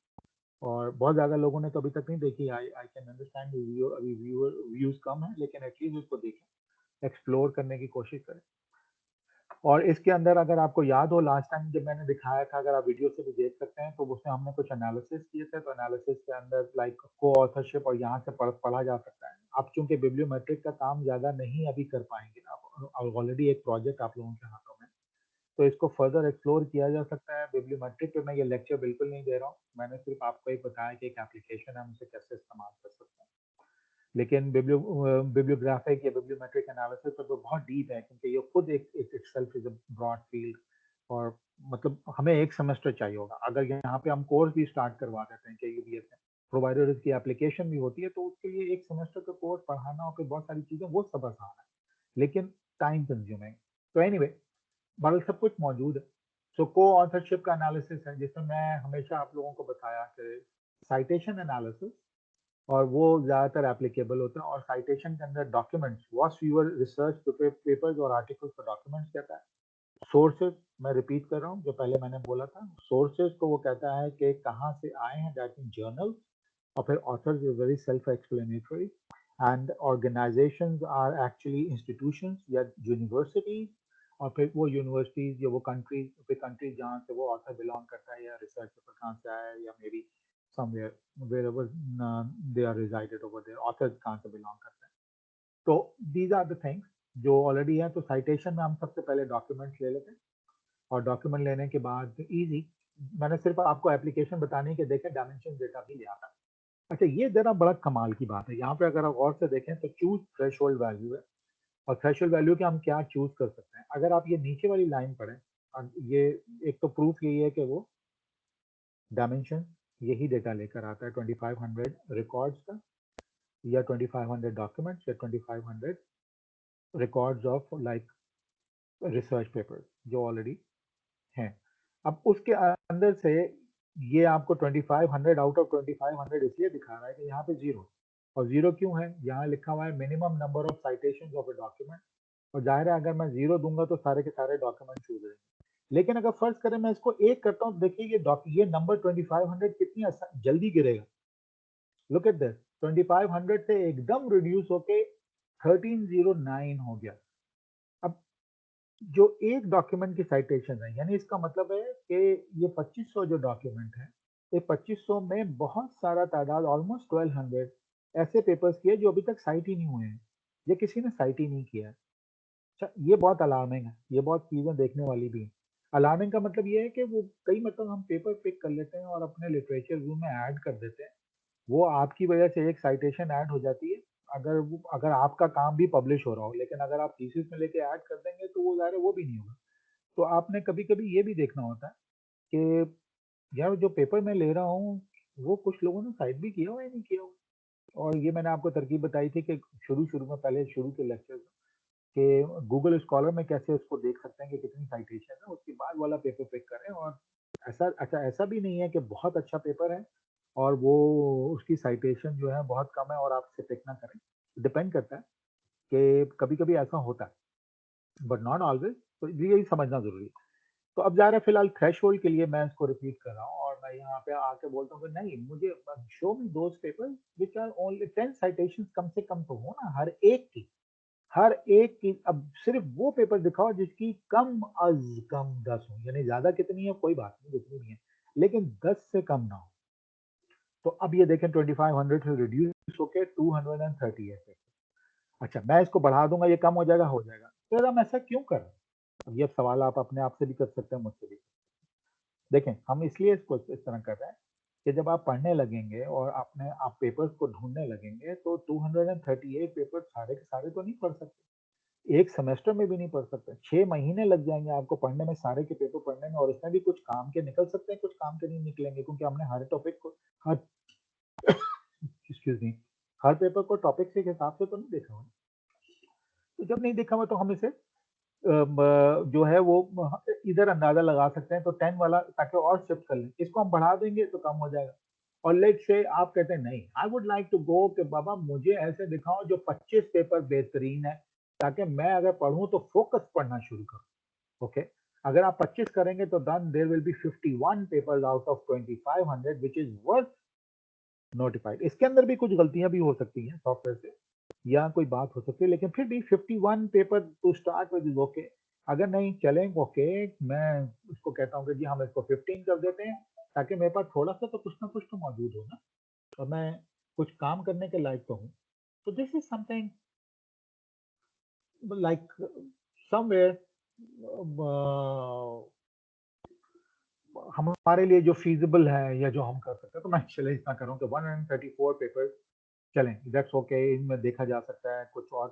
और बहुत ज़्यादा लोगों ने तो अभी तक नहीं देखी. आई आई कैन अंडरस्टैंड वीडियो, अभी व्यूज़ कम है, लेकिन एटलीस्ट उसको देखें, एक्सप्लोर करने की कोशिश करें. और इसके अंदर अगर आपको याद हो लास्ट टाइम जब मैंने दिखाया था, अगर आप वीडियो से भी देख सकते हैं, तो उसमें हमने कुछ एनालिसिस किए थे. तो एनालिसिस के अंदर लाइक को ऑथरशिप और यहाँ से पढ़ा जा सकता है. आप चूंकि बिब्लियोमेट्रिक का काम ज़्यादा नहीं अभी कर पाएंगे, आप ऑलरेडी एक प्रोजेक्ट आप लोगों के हाथों में, तो इसको फर्दर एक्सप्लोर किया जा सकता है. बिब्लियोमेट्रिक पे मैं ये लेक्चर बिल्कुल नहीं दे रहा हूँ. मैंने सिर्फ आपको एक बताया कि एक एप्लीकेशन है, हम उसे कैसे इस्तेमाल कर सकते हैं. लेकिन बिब्लियोग्राफिक या बिब्लियोमेट्रिक एनालिसिस तो बहुत डीप है, क्योंकि ये खुद एक itself is a broad field. और मतलब हमें एक सेमेस्टर चाहिए होगा. अगर यहाँ पे हम कोर्स भी स्टार्ट करवा देते हैं KUBS में, प्रोवाइडर इसकी एप्लीकेशन भी होती है, तो उसके लिए एक सेमेस्टर का कोर्स पढ़ाना और फिर बहुत सारी चीज़ें, वो सब आसान है, लेकिन टाइम कंज्यूमिंग. तो एनीवे, बल सब कुछ मौजूद है. सो को ऑथरशिप का एनालिसिस है, जिसमें मैं हमेशा आप लोगों को बताया कि साइटेशन एनालिसिस, और वो ज़्यादातर एप्लीकेबल होता है. और साइटेशन के अंदर documents, what's your research papers और आर्टिकल्स का डॉक्यूमेंट्स कहता है. सोर्सेज, मैं रिपीट कर रहा हूँ जो पहले मैंने बोला था. सोर्सेज को वो कहता है कि कहाँ से आए हैं, दैट मीन जर्नल. और फिर authors is very self explanatory. And organisations are actually institutions या यूनिवर्सिटीज. और फिर वो यूनिवर्सिटीज या वो कंट्री जहाँ से वो ऑथर बिलोंग करता है, या रिसर्च पेपर कहाँ से आया है, या may B somewhere wherever they are resided over there, authors कहाँ से belong करते हैं. तो these are the things जो ऑलरेडी है. तो साइटेशन में हम सबसे पहले डॉक्यूमेंट्स ले लेते हैं. और डॉक्यूमेंट लेने के बाद इजी, मैंने सिर्फ आपको एप्लीकेशन बताने के देखें, डायमेंशन डेटा भी ले आता है. अच्छा, ये जरा बड़ा कमाल की बात है. यहाँ पे अगर आप गौर से देखें तो चूज थ्रेशोल्ड वैल्यू है. और थ्रेशोल्ड वैल्यू के हम क्या चूज कर सकते हैं. अगर आप ये नीचे वाली लाइन पढ़ें, और ये एक तो प्रूफ यही है कि वो डायमेंशन यही डेटा लेकर आता है 2500 रिकॉर्ड्स का, या 2500 डॉक्यूमेंट्स, या 2500 records of like research papers जो ऑलरेडी हैं. अब उसके अंदर से ये आपको 2500 आउट ऑफ 2500 इसलिए दिखा रहा है कि यहाँ पे जीरो. और जीरो क्यों है, यहाँ लिखा हुआ है minimum number of citation of a document. और जाहिर है अगर मैं जीरो दूंगा तो सारे के सारे डॉक्यूमेंट छूट जाएंगे. लेकिन अगर फर्ज करें मैं इसको एक करता हूँ, देखिए ये नंबर 2500 कितनी जल्दी गिरेगा. लुक एट दिस, 2500 से एकदम रिड्यूस होके 1309 हो गया. अब जो एक डॉक्यूमेंट की साइटेशन है, यानी इसका मतलब है कि ये 2500 जो डॉक्यूमेंट है, ये 2500 में बहुत सारा तादाद, ऑलमोस्ट 1200 ऐसे पेपर्स किए जो अभी तक साइट ही नहीं हुए हैं, ये किसी ने साइट ही नहीं किया है. अच्छा, ये बहुत अलार्मिंग है. ये बहुत चीज़ें देखने वाली भी हैं. अलार्मिंग का मतलब ये है कि वो कई मतलब हम पेपर पिक कर लेते हैं और अपने लिटरेचर व्यू में ऐड कर देते हैं. वो आपकी वजह से एक साइटेशन ऐड हो जाती है, अगर आपका काम भी पब्लिश हो रहा हो. लेकिन अगर आप थीसिस में लेके ऐड कर देंगे तो वो ज़ाहिर है वो भी नहीं होगा. तो आपने कभी-कभी ये भी देखना होता है कि यार जो पेपर मैं ले रहा हूँ, वो कुछ लोगों ने साइट भी किया हुआ है, नहीं किया हुआ. और ये मैंने आपको तरकीब बताई थी कि शुरू-शुरू में, पहले शुरू के लेक्चर में, कि गूगल स्कॉलर में कैसे उसको देख सकते हैं कि कितनी साइटेशन है, उसके बाद वाला पेपर पिक करें और ऐसा अच्छा ऐसा भी नहीं है कि बहुत अच्छा पेपर है और वो उसकी साइटेशन जो है बहुत कम है और आप इसे पिक ना करें। डिपेंड करता है कि कभी-कभी ऐसा होता है, बट नॉट ऑलवेज, तो यही समझना ज़रूरी है। तो अब ज़ाहिर है फिलहाल थ्रेशोल्ड के लिए मैं इसको रिपीट कर रहा हूँ और मैं यहाँ पे आके बोलता हूँ कि नहीं मुझे show me those papers which are only 10 citations, कम से कम तो हो ना हर एक की। अब सिर्फ वो पेपर दिखाओ जिसकी कम अज कम 10 हो, यानी ज्यादा कितनी है कोई बात नहीं, जितनी भी है, लेकिन 10 से कम ना हो। तो अब ये देखें 2500 से रिड्यूस होके 230 है। अच्छा मैं इसको बढ़ा दूंगा, ये कम हो जाएगा, तो हम ऐसा क्यों कर रहे हैं? अब ये सवाल आप अपने आप से भी कर सकते हैं, मुझसे भी। देखें हम इसलिए इसको इस तरह कर रहे हैं कि जब आप पढ़ने लगेंगे और आप पेपर्स को ढूंढने लगेंगे तो 238 पेपर सारे के सारे तो नहीं पढ़ सकते, एक सेमेस्टर में भी नहीं पढ़ सकते, 6 महीने लग जाएंगे आपको पढ़ने में, सारे के पेपर पढ़ने में, और इसमें भी कुछ काम के निकल सकते हैं, कुछ काम के नहीं निकलेंगे, क्योंकि हमने हर टॉपिक को हर एक्सक्यूज मी हर पेपर को टॉपिक के हिसाब से तो नहीं देखा हुआ। तो जब नहीं देखा हुआ तो हम इसे जो है वो इधर अंदाजा लगा सकते हैं, तो 10 वाला ताकि और शिफ्ट कर लें, इसको हम बढ़ा देंगे तो कम हो जाएगा। और लेट से आप कहते हैं नहीं, I would like to go कि बाबा मुझे ऐसे दिखाओ जो 25 पेपर बेहतरीन है, ताकि मैं अगर पढ़ूं तो फोकस पढ़ना शुरू करूं। ओके, अगर आप 25 करेंगे तो then there will be 51 papers out of 2500 which is worth notified. इसके अंदर भी कुछ गलतियां भी हो सकती हैं सॉफ्टवेयर से या कोई बात हो सकती है, लेकिन फिर भी 51 paper two start with is okay. अगर नहीं चलें ओके, मैं उसको कहता हूँ कि जी हम इसको 15 कर देते हैं, ताकि मेरे पास थोड़ा सा तो कुछ ना कुछ तो मौजूद हो ना, और मैं कुछ काम करने के लायक तो हूँ। तो this is something like somewhere हमारे लिए जो फीजिबल है या जो हम कर सकते हैं। तो मैं चले इतना करूँ कि 134 पेपर चलें, दैट्स ओके, इनमें देखा जा सकता है, कुछ और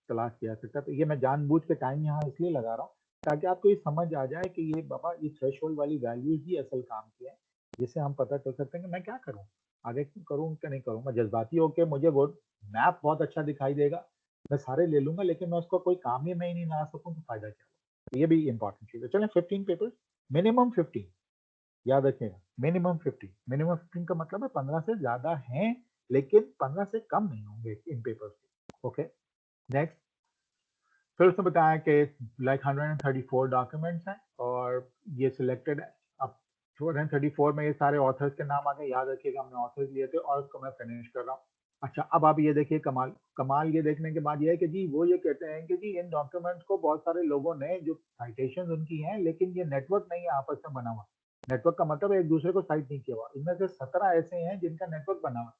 तलाश किया जा सकता है। तो ये मैं जानबूझ के टाइम यहाँ इसलिए लगा रहा हूँ ताकि आपको ये समझ आ जाए कि ये बाबा ये थ्रेशोल्ड वाली वैल्यूज ही असल काम की है, जिससे हम पता चल सकते हैं कि मैं क्या करूँ, आगे करूँ कि नहीं करूँ। मैं जज्बाती होकर मुझे वो मैप बहुत अच्छा दिखाई देगा, मैं सारे ले लूंगा, लेकिन मैं उसको कोई काम ही में ही नहीं ला सकूँ तो फायदा क्या होगा। तो ये भी इंपॉर्टेंट चीज़ है। चलें 15 पेपर्स, मिनिमम 15, याद रखिएगा, मिनिमम 50। मिनिमम 15 का मतलब है 15 से ज्यादा हैं, लेकिन 15 से कम नहीं होंगे इन पेपर्स के। ओके, नेक्स्ट, फिर उसने बताया कि लाइक 134 डॉक्यूमेंट्स हैं और ये सिलेक्टेड है। अब 134 में ये सारे ऑथर्स के नाम आ गए, याद रखिएगा हमने ऑथर्स लिए थे, और उसको मैं फिनिश कर रहा हूँ। अच्छा अब आप ये देखिए कमाल कमाल ये देखने के बाद ये है कि जी वो ये कहते हैं कि जी इन डॉक्यूमेंट्स को बहुत सारे लोगों ने, जो साइटेशन उनकी हैं, लेकिन ये नेटवर्क नहीं है आपस में बना हुआ। नेटवर्क का मतलब एक दूसरे को साइट नहीं किया हुआ। इनमें से 17 ऐसे हैं जिनका नेटवर्क बना हुआ।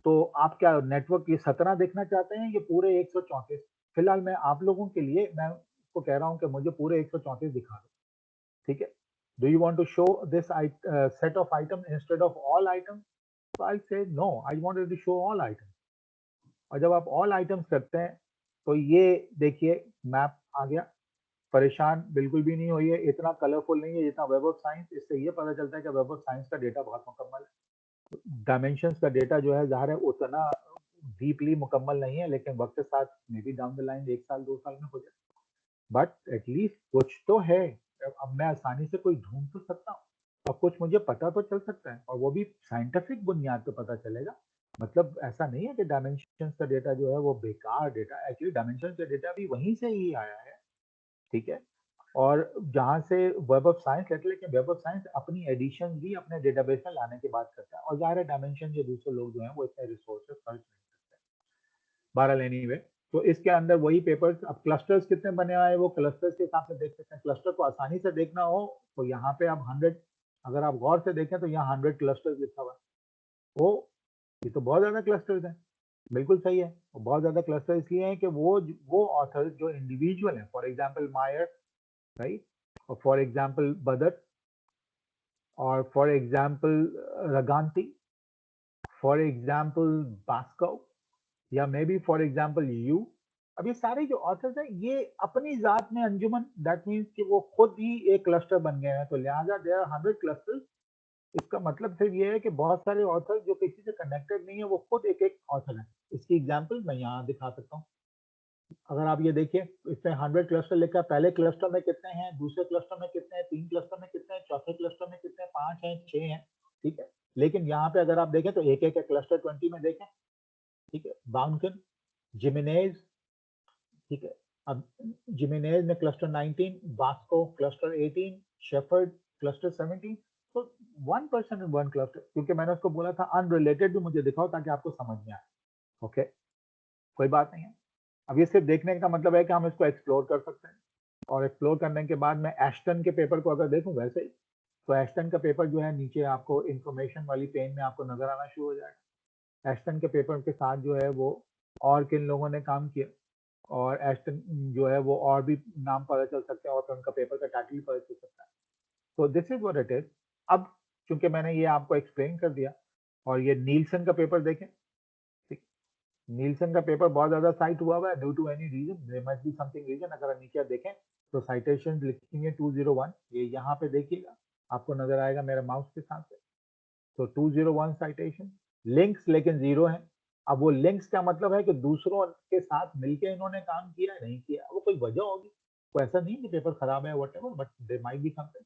तो आप क्या नेटवर्क ये 17 देखना चाहते हैं, ये पूरे 134? फिलहाल मैं आप लोगों के लिए मैं उसको कह रहा हूँ कि मुझे पूरे 134 दिखा दो, ठीक है। Do you want to show this set of item instead of all item? So I'll say no, I wanted to show all items. और जब आप ऑल आइटम्स करते हैं तो ये देखिए मैप आ गया। परेशान बिल्कुल भी नहीं होइए, इतना कलरफुल नहीं है जितना वेब ऑफ साइंस। इससे ये पता चलता है कि वेब ऑफ साइंस का डेटा बहुत मुकम्मल है। डायमेंशंस का डेटा जो है ज़ाहिर है उतना डीपली मुकम्मल नहीं है, लेकिन वक्त के साथ may be down the line 1 साल 2 साल में हो जाए, बट एटलीस्ट कुछ तो है। अब मैं आसानी से कोई ढूंढ तो सकता हूँ और कुछ मुझे पता तो चल सकता है, और वो भी साइंटिफिक बुनियाद पे पता चलेगा। मतलब ऐसा नहीं है कि डायमेंशंस का डेटा जो है वो बेकार डेटा, एक्चुअली डायमेंशंस का डेटा भी वहीं से ही आया है, ठीक है। और जहाँ से वेब ऑफ साइंस लेते, लेकिन वेब ऑफ साइंस अपनी एडिशन भी अपने डेटाबेस में लाने की बात करता है, और ज़ाहिर है डायमेंशन जो दूसरे लोग जो हैं वो इतने रिसोर्सेज खर्च नहीं करते। बहरहाल एनीवे, तो इसके अंदर वही पेपर्स, अब क्लस्टर्स कितने बने हुए हैं वो क्लस्टर्स के हिसाब से देख सकते हैं। क्लस्टर को आसानी से देखना हो तो यहाँ पे आप 100, अगर आप गौर से देखें तो यहाँ 100 क्लस्टर्स लिखा हुआ है। ओ ये तो बहुत ज्यादा क्लस्टर्स हैं, बिल्कुल सही है। और बहुत ज्यादा क्लस्टर इसलिए हैं कि वो ऑथर्स जो इंडिविजुअल हैं, फॉर एग्जाम्पल मायर, राइट, और फॉर एग्जाम्पल बदर, और फॉर एग्जाम्पल रगांती, फॉर एग्जाम्पल बास्को, या may be for example you. अब ये सारे जो ऑथर्स हैं ये अपनी जात में अंजुमन, दैट मीन्स कि वो खुद ही एक क्लस्टर बन गए हैं, तो लिहाजा देयर आर 100 क्लस्टर्स। इसका मतलब सिर्फ ये है कि बहुत सारे ऑथर्स जो किसी से कनेक्टेड नहीं है वो खुद एक एक ऑथर है। इसकी एग्जाम्पल मैं यहाँ दिखा सकता हूँ। अगर आप ये देखिए इसमें 100 क्लस्टर लिखा है, पहले क्लस्टर में कितने हैं, दूसरे क्लस्टर में कितने हैं, 3 क्लस्टर में कितने हैं, चौथे क्लस्टर में कितने 5 हैं 6 हैं, ठीक है। लेकिन यहाँ पे अगर आप देखें तो एक है क्लस्टर 20 में देखें, ठीक है। बाउंकन, जिमेनेज, ठीक है। अब जिमेनेज में cluster 19, Basco cluster 18, Shepherd cluster 17। तो 1% इन वन क्लस्टर, क्योंकि मैंने उसको बोला था अनरिलेटेड भी मुझे दिखाओ ताकि आपको समझ में आए। ओके, कोई बात नहीं है। अब ये सिर्फ देखने का मतलब है कि हम इसको एक्सप्लोर कर सकते हैं, और एक्सप्लोर करने के बाद मैं एस्टन के पेपर को अगर देखूं वैसे ही, तो एस्टन का पेपर जो है नीचे आपको इंफॉर्मेशन वाली पेन में आपको नजर आना शुरू हो जाएगा। एस्टन के पेपर के साथ जो है वो और किन लोगों ने काम किया, और एस्टन जो है वो और भी नाम पता चल सकते हैं, और फिर उनका पेपर का टाइटल भी पता चल सकता है। तो this is what it is. अब चूंकि मैंने ये आपको एक्सप्लेन कर दिया, और ये नीलसन का पेपर देखें, ठीक। नीलसन का पेपर बहुत ज्यादा साइट हुआ हुआ है due to any reason, there must be something reason. अगर आप नीचे देखें तो साइटेशन लिखेंगे 201, ये यहाँ पे देखिएगा, आपको नजर आएगा मेरे माउस के साथ से। तो 201 साइटेशन, लिंक्स लेकिन जीरो है। अब वो लिंक्स का मतलब है कि दूसरों के साथ मिलके इन्होंने काम किया है नहीं किया, वो कोई वजह होगी, तो ऐसा नहीं कि पेपर खराब है whatever, but there might be something.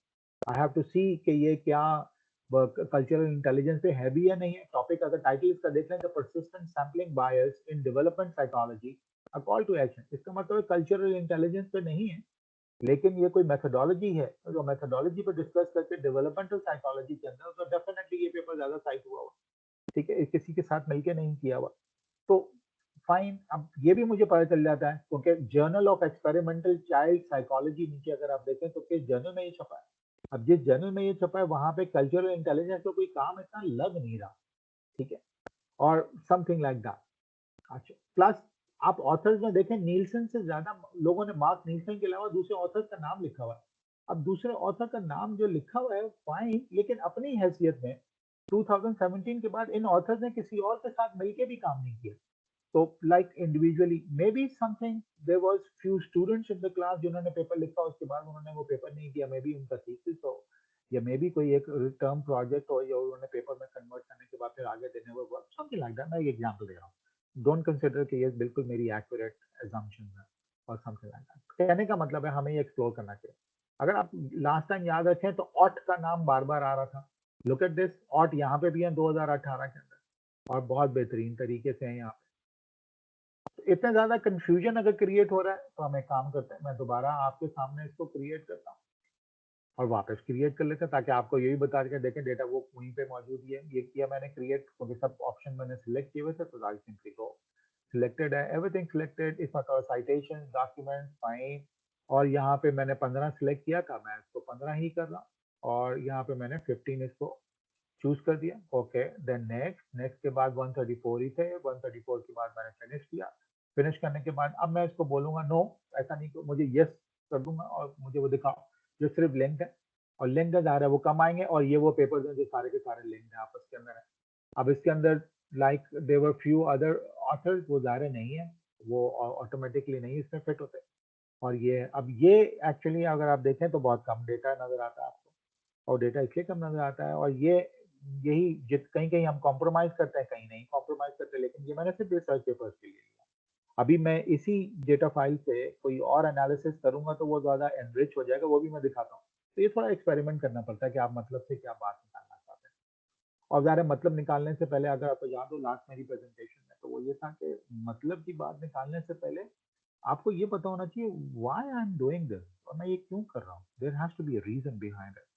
I have to see कि ये क्या कल्चरल इंटेलिजेंस पे है भी या नहीं है। टॉपिक अगर टाइटल इसका देख लें तो persistent sampling bias in development psychology, a call to action, इसका मतलब कल्चरल इंटेलिजेंस पे नहीं है, लेकिन ये कोई मेथोडोलॉजी है, तो मेथोडोलॉजी पर डिस्कस करके डेवलपमेंटल साइकोलॉजी के अंदर, तो डेफिनेटली ये पेपर ज्यादा साइट हुआ हुआ, ठीक है, किसी के साथ मिलके नहीं किया हुआ। तो फाइन, अब ये भी मुझे पता चल जाता है क्योंकि journal of experimental child psychology नीचे अगर आप देखें तो किस जर्नल में ये छपा है। अब जिस जर्नल में ये छपा है वहां पे कल्चरल इंटेलिजेंस का कोई काम इतना लग नहीं रहा, ठीक है, और समथिंग लाइक दैट। अच्छा, प्लस आप ऑथर्स में देखें नीलसन से ज्यादा लोगों ने मार्क नीलसन के अलावा दूसरे ऑथर्स का नाम लिखा हुआ है। अब दूसरे ऑथर का नाम जो लिखा हुआ है फाइन, लेकिन अपनी हैसियत में 2017 के बाद इन ऑथर्स ने किसी और के साथ मिलके भी काम नहीं किया। तो like individually maybe something, there was few students in the class जिन्होंने पेपर लिखा, उसके बाद उन्होंने वो पेपर नहीं किया, मे बी उनका थीसिस हो, या मे बी कोई एक टर्म प्रोजेक्ट हो, या उन्होंने पेपर में कन्वर्ट करने के बाद फिर आगे देने वो वर्क, समथिंग लाइक दैट। मैं एक एग्जांपल दे रहा हूँ, डोंट कंसीडर कि ये बिल्कुल मेरी एक्यूरेट assumption है और समथिंग लाइक दैट। कहने का मतलब है हमें ये एक्सप्लोर करना चाहिए। अगर आप लास्ट टाइम याद रखें तो ऑट का नाम बार बार आ रहा था, लुक एट दिस, ऑट यहाँ पे भी है 2018 के अंदर, और बहुत बेहतरीन तरीके से है यहाँ पे। तो इतना ज्यादा कंफ्यूजन अगर क्रिएट हो रहा है तो हम एक काम करते हैं, मैं दोबारा आपके सामने इसको क्रिएट करता हूँ और वापस क्रिएट कर लेते हैं, ताकि आपको यही बता के देखें डेटा वो वहीं पे मौजूद ही है। ये किया मैंने क्रिएट, क्योंकि सब ऑप्शन मैंने सिलेक्ट किए हुए थे, तो आई सिंपली गो, सिलेक्टेड है, एवरीथिंग सिलेक्टेड, इसमें तो साइटेशन डॉक्यूमेंट फाइन, और यहाँ पे मैंने 15 सिलेक्ट किया था, मैं इसको 15 ही कर रहा हूँ, और यहाँ पे मैंने 15 इसको चूज कर दिया। ओके, देन नेक्स्ट, नेक्स्ट के बाद 134 ही थे, 134 के बाद मैंने फिनिश किया। फिनिश करने के बाद अब मैं इसको बोलूंगा नो, ऐसा नहीं, मुझे यस कर दूंगा और मुझे वो दिखाओ जो सिर्फ लिंक है, और लिंक का ज़ाहिर है वो कम आएंगे, और ये वो पेपर्स हैं जो सारे के सारे लिंक है आपस के अंदर है। अब इसके अंदर like there were few other authors, वो ज़ाहिर नहीं है, वो ऑटोमेटिकली नहीं इसमें फिट होते। और ये अब ये एक्चुअली अगर आप देखें तो बहुत कम डेटा नजर आता है आपको, और डेटा इसलिए कम नजर आता है, और ये यही जित कहीं कहीं हम कॉम्प्रोमाइज करते हैं, कहीं नहीं कॉम्प्रोमाइज करते, लेकिन ये मैंने सिर्फ रिसर्च पेपर्स के लिए लिया। अभी मैं इसी डेटा फाइल से कोई और एनालिसिस करूंगा तो वो ज्यादा एनरिच हो जाएगा, वो भी मैं दिखाता हूँ। तो ये थोड़ा एक्सपेरिमेंट करना पड़ता है कि आप मतलब से क्या बात निकालना चाहते हैं। और ज़्यादा मतलब निकालने से पहले अगर आपको याद हो लास्ट मेरी प्रेजेंटेशन में, तो वो ये था कि मतलब की बात निकालने से पहले आपको ये पता होना चाहिए why I am doing this, और मैं ये क्यों कर रहा हूँ, there has to be a reason behind it.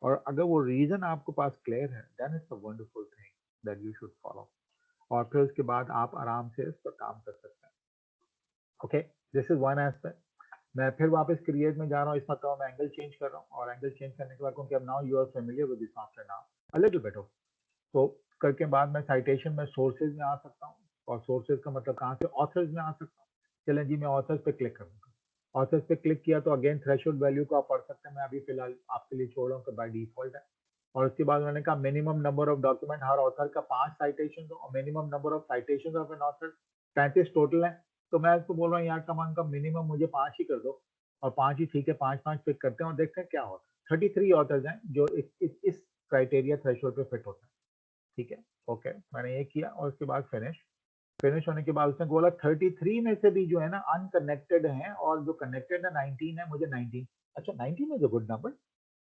और अगर वो रीजन आपके पास क्लियर है, then it's a wonderful thing that you should follow, और फिर उसके बाद आप आराम से इस पर काम कर सकते हैं। Okay, this is one aspect. मैं फिर वापस क्रिएट में जा रहा हूँ, इसमें तो मैं एंगल चेंज कर रहा हूँ, और एंगल चेंज करने के बाद क्योंकि अब now you are familiar with this software now a little bit of, तो करके बाद मैं साइटेशन में सोर्सेज में आ सकता हूँ, और सोर्सेज का मतलब कहाँ से, ऑथर्स में आ सकता हूँ। चलें जी, मैं ऑथर्स पे क्लिक करूँगा, ऑथर्स पे क्लिक किया तो अगेन थ्रेशोल्ड वैल्यू को आप पढ़ सकते हैं, मैं अभी फिलहाल आपके लिए छोड़ रहा हूँ कि बाय डिफॉल्ट है। और उसके बाद उन्होंने कहा minimum number of document her author का 5 साइटेशन, और minimum number of citation of an author 35 total है। तो मैं इसको बोल रहा हूँ यार कमान का मिनिमम मुझे 5 ही कर दो, और 5 ही ठीक है, 5 पिक करते हैं और देखते हैं क्या होता है। 33 ऑथर्स हैं जो इस क्राइटेरिया थ्रेशोल्ड पे फिट होते हैं, ठीक है। ओके, मैंने ये किया, और उसके बाद फिनिश होने के बाद उसने बोला 33 में से भी जो है ना अनकनेक्टेड हैं, और जो कनेक्टेड है 19 है, मुझे 19, अच्छा 19 इज अ गुड नंबर,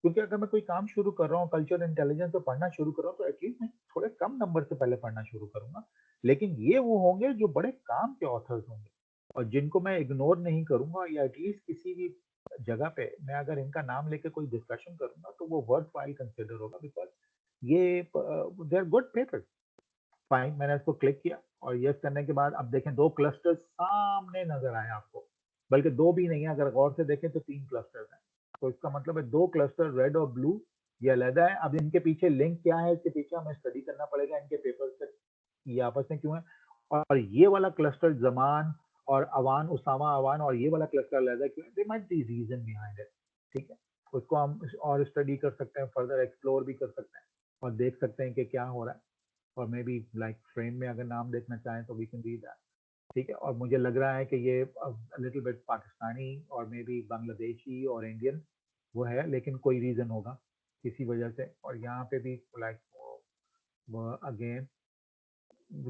क्योंकि अगर मैं कोई काम शुरू कर रहा हूँ, कल्चर इंटेलिजेंस तो पढ़ना शुरू कर रहा हूँ, तो एटलीस्ट मैं थोड़े कम नंबर से पहले पढ़ना शुरू करूंगा। लेकिन ये वो होंगे जो बड़े काम के ऑथर्स होंगे और जिनको मैं इग्नोर नहीं करूंगा, या एटलीस्ट किसी भी जगह पे मैं अगर इनका नाम लेके कोई डिस्कशन करूंगा तो वो वर्थ वाइल कंसिडर होगा, बिकॉज ये they are good papers. Fine, मैंने इसको क्लिक किया और यस करने के बाद अब देखें 2 क्लस्टर्स सामने नजर आए आपको, बल्कि 2 भी नहीं है, अगर गौर से देखें तो 3 क्लस्टर्स हैं। तो इसका मतलब है 2 क्लस्टर रेड और ब्लू ये अलग है। अब इनके पीछे लिंक क्या है, इसके पीछे हमें स्टडी करना पड़ेगा इनके पेपर से, ये आपस में क्यों है। और ये वाला क्लस्टर जमान और अवान, उसामा अवान, और ये वाला क्लस्टर अलग है क्यों, they might be reason behind it. ठीक है, उसको हम और स्टडी कर सकते हैं, फर्दर एक्सप्लोर भी कर सकते हैं और देख सकते हैं कि क्या हो रहा है। और मे बी लाइक फ्रेम में अगर नाम देखना चाहें तो वी कैन रीड दैट। ठीक है, और मुझे लग रहा है कि ये लिटिल बिट पाकिस्तानी और मे बी बांग्लादेशी और इंडियन वो है, लेकिन कोई रीजन होगा किसी वजह से। और यहाँ पे भी लाइक वो अगेन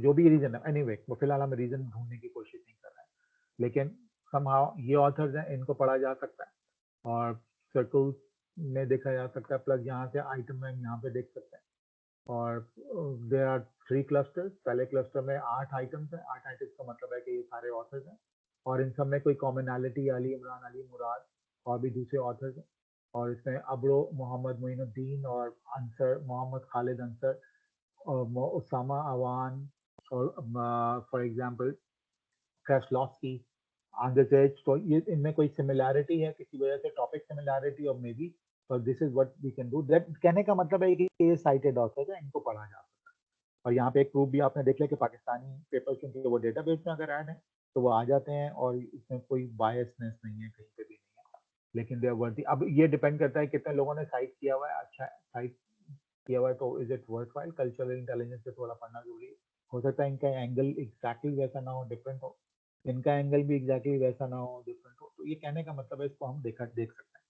जो भी रीजन है, एनीवे वो फिलहाल हम रीजन ढूंढने की कोशिश नहीं कर रहे हैं, लेकिन समहाउ ये ऑथर्स हैं, इनको पढ़ा जा सकता है और सर्कल में देखा जा सकता है, प्लस यहाँ से आइटम में यहाँ पे देख सकते हैं। और देयर आर 3 क्लस्टर्स। पहले क्लस्टर में 8 आइटम्स हैं। 8 आइटम्स का मतलब है कि ये सारे ऑथर्स हैं और इन सब में कोई कॉमनैलिटी अली इमरान, अली मुराद और भी दूसरे ऑथर्स हैं। और इसमें अब्रो मोहम्मद मोइनुद्दीन और अंसर मोहम्मद खालिद अंसर और उसामा अवान और फॉर एग्जांपल कैसलॉस्की, आंद्रेजेच। तो ये इनमें कोई सिमिलैरिटी है किसी वजह से, टॉपिक सिमिलैरिटी, और maybe this is what we can do that. कहने का मतलब है कि ये साइटेड ऑथर्स है, इनको पढ़ा जा सकता है। और यहाँ पे एक प्रूफ भी आपने देख लिया कि पाकिस्तानी पेपर क्योंकि वो डेटाबेस में अगर ऐड है तो वो आ जाते हैं और इसमें कोई बायसनेस नहीं है, कहीं पे भी नहीं है, लेकिन दे आर वर्दी। अब ये डिपेंड करता है कितने लोगों ने साइट किया हुआ है। अच्छा साइट किया हुआ है तो is it worthwhile. Cultural intelligence से थोड़ा पढ़ना जरूरी है। हो सकता है इनका एंगल एग्जैक्टली वैसा ना हो, डिफरेंट हो, इनका एंगल भी एग्जैक्टली वैसा ना हो, डिफरेंट हो। तो ये कहने का मतलब है इसको हम देख सकते हैं।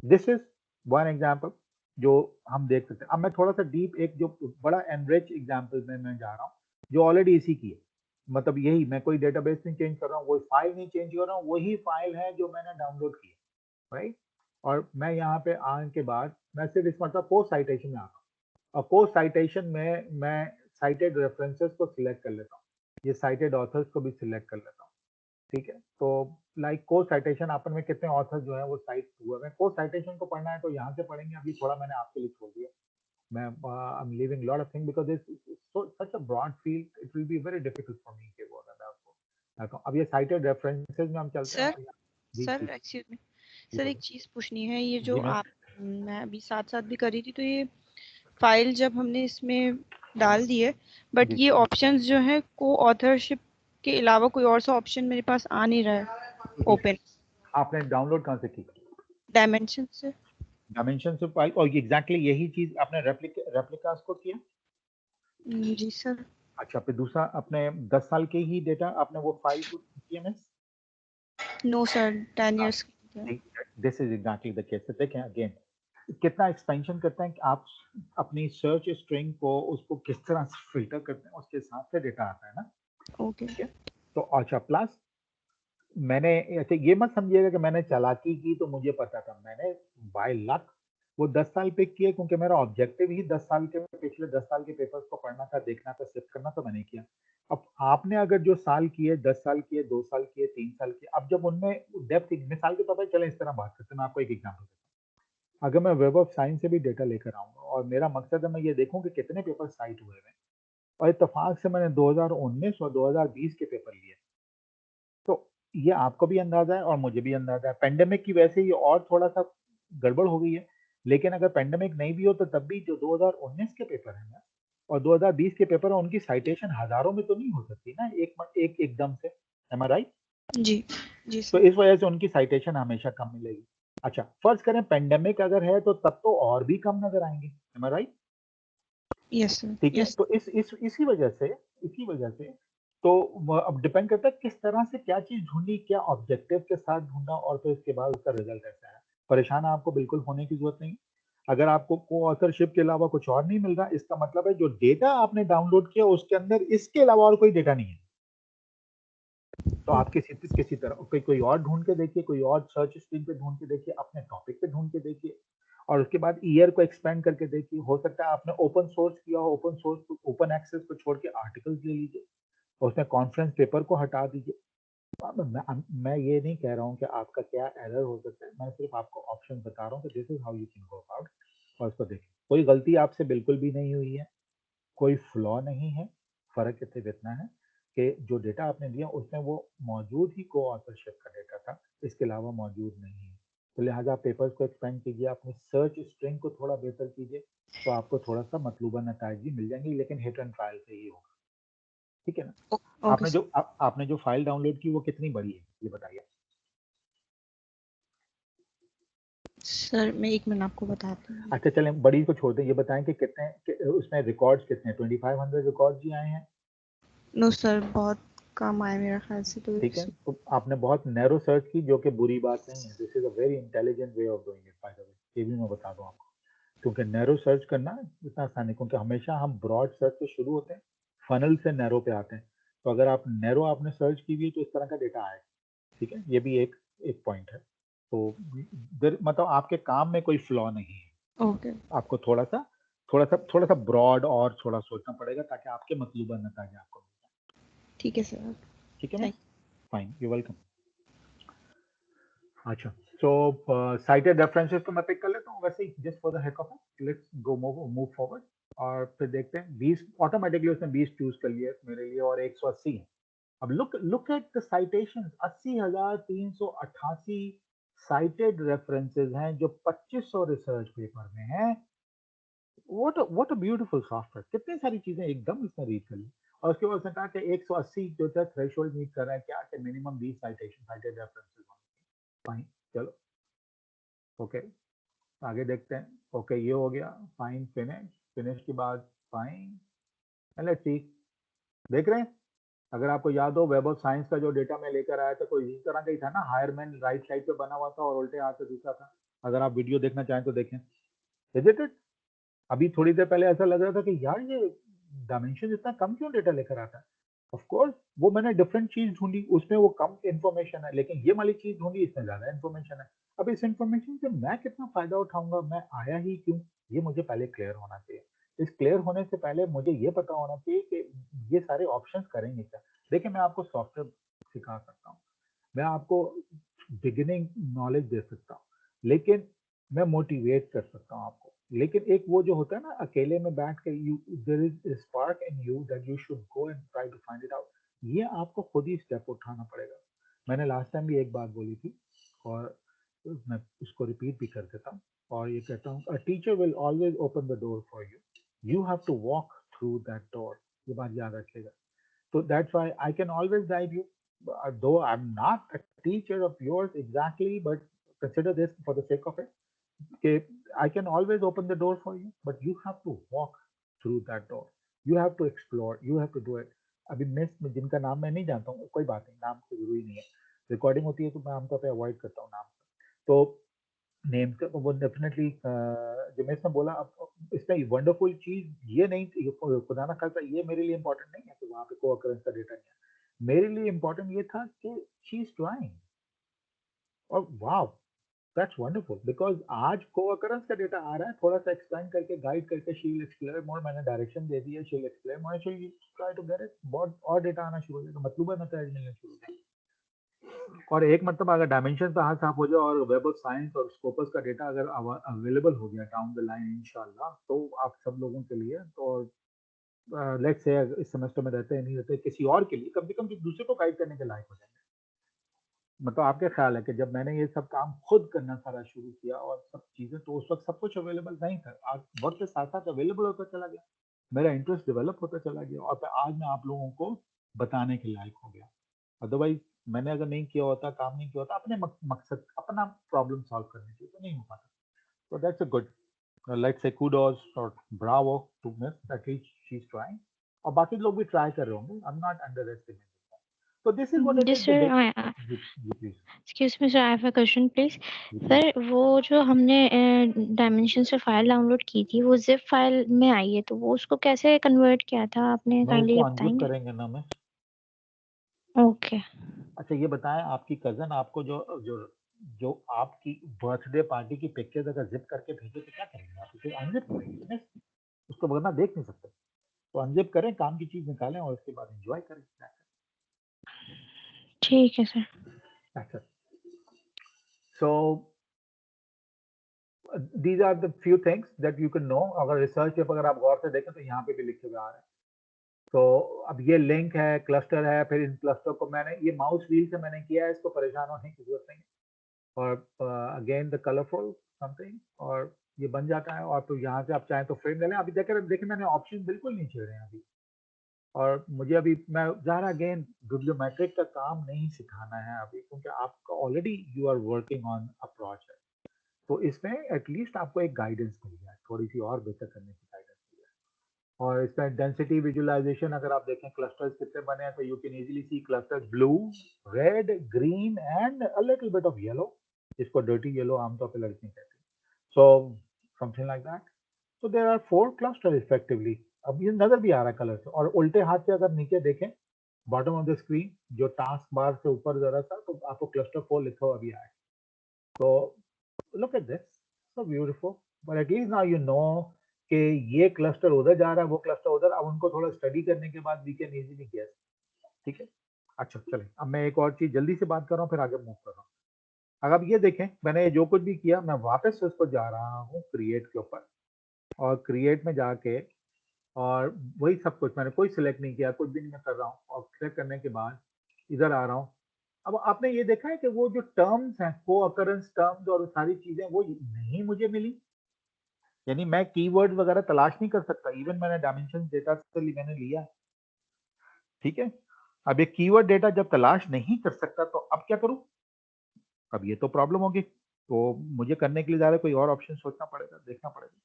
दिस इज वन एग्जाम्पल जो हम देख सकते हैं। अब मैं थोड़ा सा डीप एक जो बड़ा एनरिच एग्जाम्पल में मैं जा रहा हूँ जो ऑलरेडी इसी की है। मतलब यही, मैं कोई डेटाबेस नहीं चेंज कर रहा हूँ, कोई फाइल नहीं चेंज कर रहा हूँ, वही फाइल है जो मैंने डाउनलोड की है, राइट। और मैं यहाँ पे आने के बाद मैं सिर्फ इस मतलब पोस्ट साइटेशन में आ रहा हूँ और पोस्ट साइटेशन में मैं साइटेड रेफरेंसेस को सिलेक्ट कर लेता हूँ, ये साइटेड ऑथर्स को भी सिलेक्ट कर लेता हूँ। ठीक है, तो लाइक को साइटेशन अपन में कितने ऑथर जो है वो साइट हुए हैं। को साइटेशन को पढ़ना है तो यहाँ से पढ़ेंगे। अभी थोड़ा मैंने आपके लिए छोड़ दिया। मैं I am leaving lot of thing because this so such a broad field, it will be very difficult for me कि वो अगर मैं आपको अब ये साइटेड रेफरेंसेस में हम चलते हैं। सर जी सर जी एक्सक्यूज मी जी सर, एक बोलो। चीज़ पूछनी है। ये जो जी मैं आप मैं अभी साथ साथ भी कर रही थी, तो ये फाइल जब हमने इसमें डाल दी है, बट जी ये ऑप्शंस जो है को ऑथरशिप के अलावा कोई और सा ऑप्शन मेरे पास आ नहीं रहा है ओपन आपने डाउनलोड कहाँ से की? डायमेंशन से। डायमेंशन से फाइल, और एग्जैक्टली यही चीज आपने रेप्लिकास को किया। जी सर। अच्छा, फिर दूसरा अपने 10 साल के ही डेटा आपने वो फाइल को TMS। No sir, 10 years. This is exactly the case. देखें अगेन कितना एक्सपेंशन करते हैं कि आप अपनी सर्च स्ट्रिंग को उसको किस तरह से फिल्टर करते हैं, उसके हिसाब से डेटा आता है ना। ओके। ठीक है, तो अच्छा प्लस मैंने ऐसे ये मत समझिएगा कि मैंने चालाकी की तो मुझे पता था। मैंने बाय लक वो 10 साल पिक किए क्योंकि मेरा ऑब्जेक्टिव ही 10 साल के पिछले 10 साल के पेपर्स को पढ़ना था, देखना था, सिफ्ट करना, तो मैंने किया। अब आपने अगर जो साल किए, 10 साल किए, 2 साल किए, 3 साल किए, अब जब उनमें डेप्थ, मिसाल के तौर पर चले इस तरह बात करते हैं, मैं आपको एक एग्जाम्पल देता हूँ। अगर मैं वेब ऑफ साइंस से भी डेटा लेकर आऊंगा और मेरा मकसद है मैं ये देखूं कि कितने पेपर साइट हुए हैं, और इत्तेफाक से मैंने 2019 और 2020 के पेपर लिए, तो ये आपको भी अंदाजा है और मुझे भी अंदाजा है। पेंडेमिक की वजह से ये और थोड़ा सा गड़बड़ हो गई है, लेकिन अगर पेंडेमिक नहीं भी हो तो तब भी जो 2019 के पेपर है ना और 2020 के पेपर है, उनकी साइटेशन हजारों में तो नहीं हो सकती ना एकदम से। एम आई राइट? जी जी तो सर। इस वजह से उनकी साइटेशन हमेशा कम मिलेगी। अच्छा, फर्ज करें पेंडेमिक अगर है तो तब तो और भी कम नजर आएंगे। एम आई राइट? Yes sir. ठीक है, यस। तो इसी वजह से तो अब डिपेंड करता है किस तरह से क्या चीज ढूंढी, क्या ऑब्जेक्टिव के साथ ढूंढा, और फिर इसके बाद उसका रिजल्ट ऐसा है। परेशान आपको बिल्कुल होने की जरूरत नहीं। अगर आपको को ऑथरशिप के अलावा कुछ और नहीं मिल रहा, इसका मतलब है जो डेटा आपने डाउनलोड किया उसके अंदर इसके अलावा और कोई डेटा नहीं है। तो आप किसी तरह कोई और ढूंढ के देखिए, कोई और सर्च स्क्रीन पे ढूंढ के देखिए, अपने टॉपिक पे ढूंढ के देखिए, और उसके बाद ईयर को एक्सपेंड करके देखिए, हो सकता है आपने ओपन सोर्स किया हो, ओपन सोर्स ओपन एक्सेस को छोड़ के आर्टिकल्स ले लीजिए और उसमें कॉन्फ्रेंस पेपर को हटा दीजिए। अब मैं ये नहीं कह रहा हूँ कि आपका क्या एरर हो सकता है, मैं सिर्फ आपको ऑप्शन बता रहा हूँ कि this is how you can go about और उसको देखिए। कोई गलती आपसे बिल्कुल भी नहीं हुई है, कोई फ्लॉ नहीं है, फर्क सिर्फ इतना है कि जो डेटा आपने दिया उसमें वो मौजूद ही को ऑथरशिप का डेटा था, इसके अलावा मौजूद नहीं है। तो लिहाजा आप पेपर्स को एक्सपेंड कीजिए, अपनी सर्च स्ट्रिंग को थोड़ा बेहतर कीजिए, तो आपको थोड़ा सा मतलूबा नताइज भी मिल जाएंगे, लेकिन हिट एंड ट्रायल से ही होगा। ठीक है ना? ओके आपने जो आपने जो फाइल डाउनलोड की वो कितनी बड़ी है ये बताइए। सर, मैं 1 मिनट आपको बताती हूँ। अच्छा चलें, बड़ी को छोड़ दें, ये बताएं कि कितने उसमें रिकॉर्ड्स कितने 2500 रिकॉर्ड्स ही आए हैं? नो सर, बहुत कम आए मेरे ख्याल से तो। ठीक है, तो आपने बहुत नैरो सर्च की, जो कि बुरी बात नहीं है। This is a very intelligent way of doing it by the way, ये भी मैं बता दूं आपको, क्योंकि नैरो सर्च करना इतना आसान है, क्योंकि हमेशा हम ब्रॉड सर्च से शुरू होते हैं, फनल से नैरो पे आते हैं। तो अगर आप नैरो आपने सर्च की हुई तो इस तरह का डेटा आएगा। ठीक है, ये भी एक पॉइंट है। तो मतलब आपके काम में कोई फ्लॉ नहीं है। ओके, आपको थोड़ा सा ब्रॉड और थोड़ा सोचना पड़ेगा ताकि आपके मतलूबा नतीजे आपको मिल जाए। ठीक है सर। ठीक है ma'am, thank fine, you welcome. अच्छा, सो साइटेड रेफरेंसेस तो मैं पिक कर लेता हूँ वैसे ही, just for the heck of it. Let's go move forward और फिर देखते हैं। 20 ऑटोमेटिकली उसने 20 चूज कर लिया मेरे लिए और 180 है। अब look at the citations, 80,388 cited references हैं जो 2500 रिसर्च पेपर में हैं। व्हाट अ ब्यूटीफुल सॉफ्टवेयर, कितनी सारी चीजें एकदम इसने रीड कर ली। और उसके बाद उसने कहा कि 180 जो था थ्रेशोल्ड मीट कर रहा है क्या, कि minimum 20 citation cited references. Fine, चलो ओके, आगे देखते हैं। ओके, ये हो गया, फाइन, फिनिश के बाद फाइन, लेट्स सी। देख रहे हैं, अगर आपको याद हो वेब ऑफ साइंस का जो डेटा मैं लेकर आया था कोई इस तरह का ही था ना, हायरमैन राइट साइड पे बना हुआ था और उल्टे हाथ से दूसरा था। अगर आप वीडियो देखना चाहें तो देखें। Is it? अभी थोड़ी देर पहले ऐसा लग रहा था कि यार ये डायमेंशन इतना कम क्यों डेटा लेकर आता है। ऑफ कोर्स वो मैंने डिफरेंट चीज ढूंढी, उसमें वो कम इंफॉर्मेशन है, लेकिन ये वाली चीज ढूंढी इसमें ज्यादा इंफॉर्मेशन है। अब इस इंफॉर्मेशन से मैं कितना फायदा उठाऊंगा, मैं आया ही क्यों, ये मुझे पहले क्लियर होना चाहिए। इस क्लियर होने से पहले मुझे ये पता होना चाहिए कि ये सारे ऑप्शंस करेंगे क्या। देखिए, मैं आपको सॉफ्टवेयर सिखा सकता हूँ, मैं आपको बिगिनिंग नॉलेज दे सकता हूँ, लेकिन मैं मोटिवेट कर सकता हूँ आपको। लेकिन एक वो जो होता है ना, अकेले में बैठ के you there is spark in you that you should go and try to find it out, ये आपको खुद ही स्टेप उठाना पड़ेगा। मैंने लास्ट टाइम भी एक बात बोली थी और मैं उसको रिपीट भी कर देता हूँ और ये कहता हूँ, a teacher will always open the door for you, you have to walk through that door. ये बात याद रखिएगा। So that's why I can always guide you, though I'm not a teacher of yours exactly, but consider this for the sake of it. Okay, I can always open the door for you, but you have to walk through that door. You have to explore. You have to do it. अभी miss जिनका नाम मैं नहीं जानता हूँ, कोई बात नहीं, नाम तो जरूरी नहीं है। रिकॉर्डिंग होती है तो मैं आमतौर पे अवॉइड करता हूँ नाम। तो नेम का वो डेफिनेटली जो मैं इसमें बोला, अब इसमें वंडरफुल चीज ये नहीं थी, खुदा ना खासा ये मेरे लिए इंपॉर्टेंट नहीं है कि वहाँ पे को अकरेंस का डेटा नहीं है। मेरे लिए इंपॉर्टेंट ये था कि शी इज ट्राइंग, और वाओ दैट्स वंडरफुल, बिकॉज आज को अकरेंस का डेटा आ रहा है, थोड़ा सा एक्सप्लेन करके गाइड करके शी विल एक्सप्लेन मोर, मैंने डायरेक्शन दे दी है, she will explain more, she will try to get it, बहुत और डेटा आना शुरू हो जाएगा, मतलब है नतीजा मिलना शुरू हो जाएगा। और एक मतलब अगर डायमेंशन का हाथ साफ हो जाए और वेब ऑफ साइंस और स्कोपस का डेटा अगर अवेलेबल हो गया डाउन द लाइन इंशाल्लाह, तो आप सब लोगों के लिए, तो लेट्स से इस सेमेस्टर में रहते हैं नहीं रहते, किसी और के लिए कम से कम दूसरे को गाइड करने के लायक हो जाएंगे। मतलब आपके ख्याल है कि जब मैंने ये सब काम खुद करना सारा शुरू किया और सब चीजें, तो उस वक्त सब कुछ अवेलेबल नहीं था, आज वक्त के साथ साथ अवेलेबल होता चला गया, मेरा इंटरेस्ट डेवलप होता चला गया और फिर आज मैं आप लोगों को बताने के लायक हो गया। अदरवाइज मैंने अगर नहीं किया होता, काम नहीं किया होता अपने मकसद, अपना प्रॉब्लम सॉल्व करने के लिए, तो नहीं हो पाता। तो that's a good, let's say kudos और bravo to miss that she is trying, और बाकी लोग भी ट्राई कर रहे होंगे, I am not underestimating. So this is what it Yes, is, the sir. day. Please. Excuse me, sir. I have a question, please. जी। Sir, वो जो हमने डायमेंशन से फाइल डाउनलोड की थी, वो जिप फाइल में आई है, तो वो उसको कैसे कन्वर्ट किया था आपने, मैं काइंडली इसको अनजिप बताएंगे? करेंगे ना मैं। ओके। अच्छा ये बताएं, आपकी कजन आपको जो जो जो आपकी बर्थडे पार्टी की पिक्चर्स अगर जिप करके भेजे तो क्या करेंगे आप? उसे अनजिप करेंगे ना, उसको वरना देख नहीं सकते। तो अनजिप करें, काम की चीज निकालें और उसके बाद एंजॉय करें। ठीक है सर। अच्छा, so these are the few things that you can know। अगर रिसर्च पेपर अगर आप गौर से देखें तो यहाँ पे भी लिखे हुए आ रहे हैं। तो अब ये लिंक है, क्लस्टर है, फिर इन क्लस्टर को मैंने ये माउस व्हील से मैंने किया है, इसको परेशान होने की जरूरत नहीं है। और अगेन द कलरफुल समथिंग, और ये बन जाता है। और तो यहाँ से आप चाहें तो फ्रेम ले लें। अभी देखिए मैंने ऑप्शन बिल्कुल नहीं छेड़े हैं अभी। और मुझे अभी मैं ज़रा अगेन बिब्लियोमेट्रिक का काम नहीं सिखाना है अभी, क्योंकि आपका already you are working on a project. तो इसमें एटलीस्ट आपको एक गाइडेंस मिल जाए, थोड़ी सी और बेहतर करने की गाइडेंस मिल जाए। और इसमें डेंसिटी विजुअलाइजेशन अगर आप देखें क्लस्टर्स कितने बने हैं, तो you can easily C clusters blue, red, green and a little bit of yellow, जिसको डर्टी येलो आमतौर पे लड़कियां कहती हैं। So something like that. So there are 4 clusters effectively। अब ये नजर भी आ रहा है कलर से। और उल्टे हाथ से अगर नीचे देखें बॉटम ऑफ द स्क्रीन, जो टास्क बार से ऊपर जरा सा, तो आपको क्लस्टर 4 लिखा हुआ भी आए। तो look at this, so beautiful। but at least now you know कि ये क्लस्टर उधर जा रहा है, वो क्लस्टर उधर। अब उनको थोड़ा स्टडी करने के बाद we can easily guess। ठीक है, अच्छा चलें, अब मैं एक और चीज जल्दी से बात कर रहा हूँ, फिर आगे मूव कर रहा हूँ। अगर आप ये देखें, मैंने ये जो कुछ भी किया, मैं वापस से उसको जा रहा हूँ क्रिएट के ऊपर, और क्रिएट में जाके और वही सब कुछ मैंने कोई सिलेक्ट नहीं किया, कुछ भी नहीं मैं कर रहा हूँ। और सिलेक्ट करने के बाद इधर आ रहा हूँ। अब आपने ये देखा है कि वो जो टर्म्स हैं, को अकरेंस टर्म्स और सारी चीजें वो नहीं मुझे मिली। यानी मैं कीवर्ड वगैरह तलाश नहीं कर सकता। इवन मैंने डायमेंशन डेटा से मैंने लिया, ठीक है। अब ये कीवर्ड डेटा जब तलाश नहीं कर सकता तो अब क्या करूं? अब ये तो प्रॉब्लम होगी। तो मुझे करने के लिए ज़्यादा कोई और ऑप्शन सोचना पड़ेगा, देखना पड़ेगा।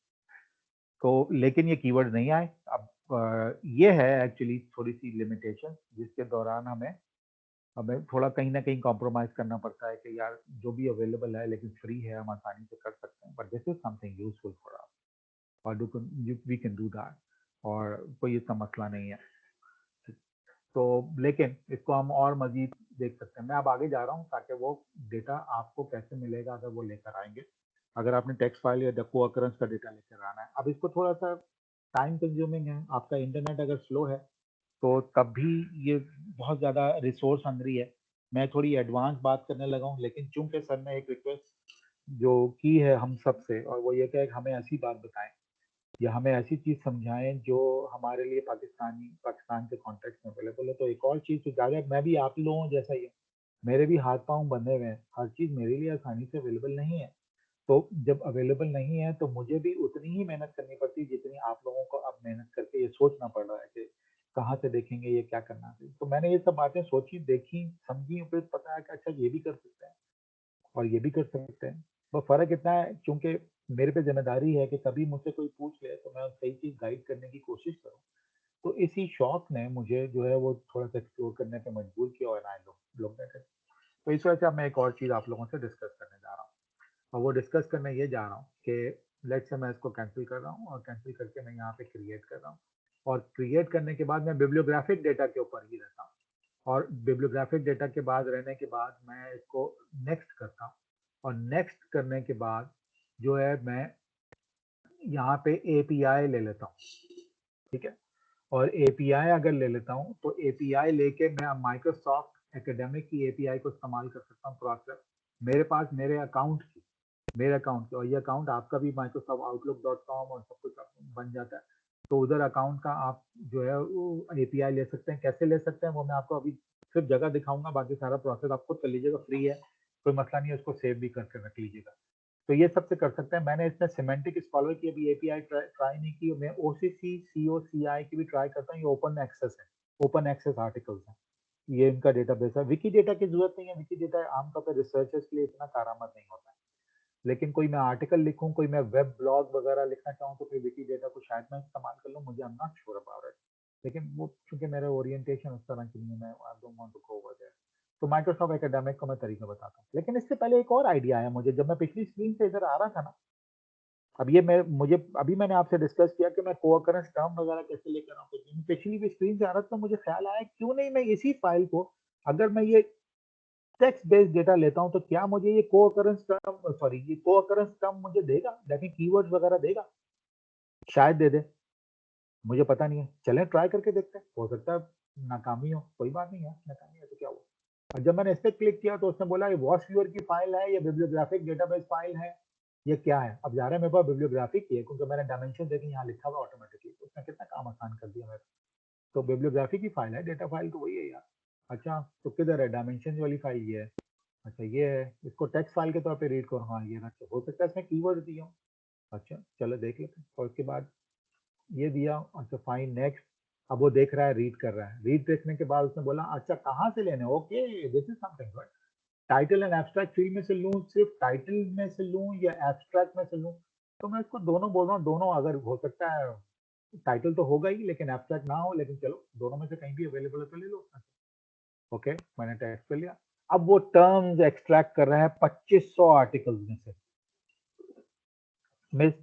तो लेकिन ये कीवर्ड नहीं आए। अब ये है एक्चुअली थोड़ी सी लिमिटेशन, जिसके दौरान हमें थोड़ा कहीं ना कहीं कॉम्प्रोमाइज करना पड़ता है कि यार जो भी अवेलेबल है लेकिन फ्री है, हम आसानी से कर सकते हैं। But this is something useful for us, और वी कैन डू दैट, और कोई इतना मसला नहीं है। तो लेकिन इसको हम और मजीद देख सकते हैं। मैं अब आगे जा रहा हूँ ताकि वो डेटा आपको कैसे मिलेगा अगर वो लेकर आएंगे। अगर आपने टेक्स्ट फाइल या को अकरेंस का डेटा लेकर आना है, अब इसको थोड़ा सा टाइम कंज्यूमिंग है। आपका इंटरनेट अगर स्लो है तो तब भी ये बहुत ज़्यादा रिसोर्स हंग्री है। मैं थोड़ी एडवांस बात करने लगा हूँ, लेकिन चूंकि सर ने एक रिक्वेस्ट जो की है हम सब से, और वो ये कि हमें ऐसी बात बताएं या हमें ऐसी चीज़ समझाएं जो हमारे लिए पाकिस्तान के कॉन्टेक्स्ट में अवेलेबल है। तो एक और चीज़ तो ज़्यादा, मैं भी आप लोगों जैसा ही हूँ, मेरे भी हाथ पांव बंधे हुए हैं, हर चीज़ मेरे लिए आसानी से अवेलेबल नहीं है। तो जब अवेलेबल नहीं है तो मुझे भी उतनी ही मेहनत करनी पड़ती है जितनी आप लोगों को अब मेहनत करके ये सोचना पड़ रहा है कि कहाँ से देखेंगे, ये क्या करना है। तो मैंने ये सब बातें सोची, देखी, समझी, फिर पता है कि अच्छा ये भी कर सकते हैं और ये भी कर सकते हैं। तो फ़र्क इतना है, चूंकि मेरे पे जिम्मेदारी है कि कभी मुझसे कोई पूछ ले तो मैं सही चीज़ गाइड करने की कोशिश करूँ। तो इसी शौक ने मुझे जो है वो थोड़ा सा एक्सप्लोर करने पे मजबूर किया, और आई लुक एट इट। तो इस वजह से अब मैं एक और चीज़ आप लोगों से डिस्कस करने जा रहा हूँ, और वो डिस्कस करने ये जा रहा हूँ कि लेट्स से मैं इसको कैंसिल कर रहा हूँ, और कैंसिल करके मैं यहाँ पे क्रिएट कर रहा हूँ। और क्रिएट करने के बाद मैं बिब्लियोग्राफिक डेटा के ऊपर ही रहता हूँ, और बिब्लियोग्राफिक डेटा के बाद रहने के बाद मैं इसको नेक्स्ट करता हूँ। और नेक्स्ट करने के बाद जो है मैं यहाँ पे API ले लेता हूँ, ठीक है। और API अगर ले लेता हूँ तो API लेके मैं माइक्रोसॉफ्ट एकेडमिक की API को इस्तेमाल कर सकता हूँ प्रोसेस मेरे पास, मेरे अकाउंट की, और ये अकाउंट आपका भी माइक्रोसॉफ्ट आउटलुक.com और सब कुछ बन जाता है। तो उधर अकाउंट का आप जो है वो API ले सकते हैं। कैसे ले सकते हैं वो मैं आपको अभी सिर्फ जगह दिखाऊंगा, बाकी सारा प्रोसेस आप खुद कर लीजिएगा, फ्री है, कोई मसला नहीं है। उसको सेव भी करके रख लीजिएगा। तो ये सबसे कर सकते हैं। मैंने इसमें सिमेंटिक स्कॉलर की अभी API ट्राई नहीं की। मैं OCC COCI की भी ट्राई करता हूँ। ये ओपन एक्सेस है, ओपन एक्सेस आर्टिकल्स हैं, ये इनका डेटाबेस है। विकी डेटा की जरूरत नहीं है। विकी डेटा आमतौर पर रिसर्चर्स के लिए इतना कारआमद नहीं होता है। लेकिन कोई मैं आर्टिकल लिखूं, कोई मैं वेब ब्लॉग वगैरह लिखना चाहूँ तो फिर विकी डेटा को शायद मैं इस्तेमाल कर लूँ, मुझे आई am not sure about it. लेकिन वो चूंकि मेरा ओरिएंटेशन उस तरह की नहीं है, मैं I don't want to go over there. तो माइक्रोसॉफ्ट एकेडमिक को मैं तरीका बताता हूँ। लेकिन इससे पहले एक और आइडिया आया मुझे, जब मैं पिछली स्क्रीन से इधर आ रहा था ना। अब ये मैंने आपसे डिस्कस किया कि मैं कोअकरेंस टर्म वगैरह कैसे लेकर आऊँ। पिछली भी स्क्रीन से आ रहा था तो मुझे ख्याल आया क्यों नहीं मैं इसी फाइल को, अगर मैं ये टेक्स्ट बेस्ड डेटा लेता हूँ तो क्या मुझे ये कोअकरेंस टर्म मुझे देगा, दैट कीवर्ड्स वगैरह देगा? शायद दे दे, मुझे पता नहीं है। चलें ट्राई करके देखते हैं, हो सकता है नाकामी हो, कोई बात नहीं है, नाकामी है तो क्या हुआ। और जब मैंने इस पे क्लिक किया तो उसने बोला ये वॉश व्यूअर की फाइल है या बिब्लियोग्राफिक डेटाबेस फाइल है, ये क्या है? अब जा रहा है मेरे पास बिब्लियोग्राफिक की है, क्योंकि मैंने डायमेंशन देखे यहाँ लिखा हुआ ऑटोमेटिकली, तो उसने कितना काम आसान कर दिया मेरा। तो बिब्लियोग्राफी की फाइल है, डेटा फाइल तो वही है यार। अच्छा तो किधर है डायमेंशन वाली फाइल? ये है, अच्छा ये है, इसको टेक्स्ट फाइल के तौर पे रीड करो, हाँ ये अच्छा, हो सकता है इसमें कीवर्ड दिए हो। अच्छा चलो देख लेते हैं। और उसके बाद ये दिया, अच्छा फाइन नेक्स्ट। अब वो देख रहा है, रीड कर रहा है, रीड देखने के बाद उसने बोला अच्छा कहाँ से लेने, okay this is something good. Title and abstract field में से लूँ, सिर्फ टाइटल में से लूँ या एब्स्ट्रैक्ट में से लूँ? तो मैं इसको दोनों बोल रहा हूँ, दोनों अगर हो सकता है टाइटल तो होगा ही लेकिन एब्स्ट्रैक्ट ना हो, लेकिन चलो दोनों में से कहीं भी अवेलेबल है तो ले लो। ओके मैंने टेक्स्ट कर लिया। अब वो टर्म्स एक्सट्रैक्ट कर रहा है 2500 आर्टिकल्स में से। मिस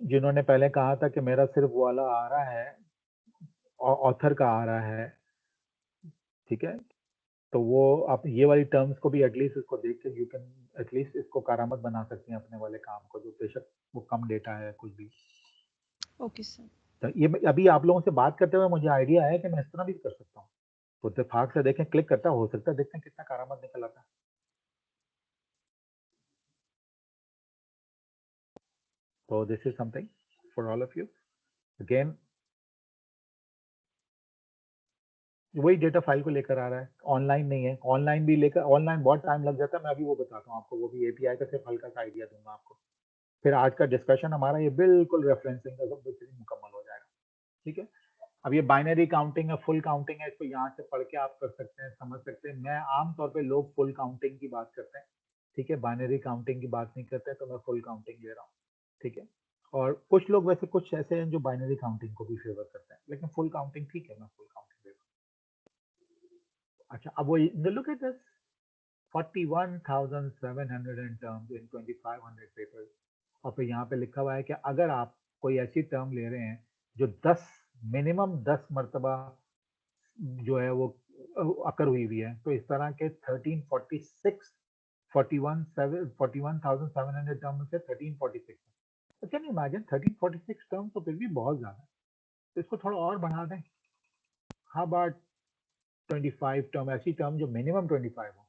जिन्होंने पहले कहा था कि मेरा सिर्फ वाला आ रहा है, ऑथर का आ रहा है, ठीक है, तो वो आप ये वाली टर्म्स को भी एटलीस्ट इसको देख के यू कैन एटलीस्ट इसको कारामत बना सकते हैं अपने वाले काम को, जो बेशक वो कम डेटा है कुछ भी। Okay sir. तो ये अभी आप लोगों से बात करते हुए मुझे आइडिया है कि मैं इस तरह भी कर सकता हूँ। तो इत्तेफाक से देखें, क्लिक करता हो सकता है, देखते हैं कितना कारामत निकल आता है। तो this is something for all of you. Again वही डेटा फाइल को लेकर आ रहा है, ऑनलाइन नहीं है, ऑनलाइन भी लेकर, ऑनलाइन बहुत टाइम लग जाता है, मैं अभी वो बताता हूँ आपको, वो भी एपीआई का सिर्फ हल्का सा आइडिया दूंगा आपको। फिर आज का डिस्कशन हमारा ये बिल्कुल रेफरेंसिंग का सब कुछ मुकम्मल हो जाएगा, ठीक है। अब ये बाइनरी काउंटिंग है, फुल काउंटिंग है, इसको यहाँ से पढ़ के आप कर सकते हैं, समझ सकते हैं। मैं आमतौर पे लोग फुल काउंटिंग की बात करते हैं, ठीक है, बाइनरी काउंटिंग की बात नहीं करते, तो मैं फुल काउंटिंग ले रहा हूँ, ठीक है। और कुछ लोग वैसे कुछ ऐसे हैं जो बाइनरी काउंटिंग को भी फेवर करते हैं, लेकिन फुल काउंटिंग ठीक है, मैं फुल काउंटिंग ले रहा हूँ। अच्छा अब वो look at this 41,700 terms in 2,500 papers। और फिर यहाँ पे लिखा हुआ है कि अगर आप कोई ऐसी टर्म ले रहे हैं जो 10 मिनिमम 10 मरतबा जो है वो अकर हुई है, तो इस तरह के 1346 41,700 टर्म में से 1346। कैन यू इमेजिन 1346 टर्म, तो फिर भी बहुत ज्यादा है, तो इसको थोड़ा और बढ़ा दें। हाँ अबाउट 25 टर्म, ऐसी टर्म जो मिनिमम 25 हो।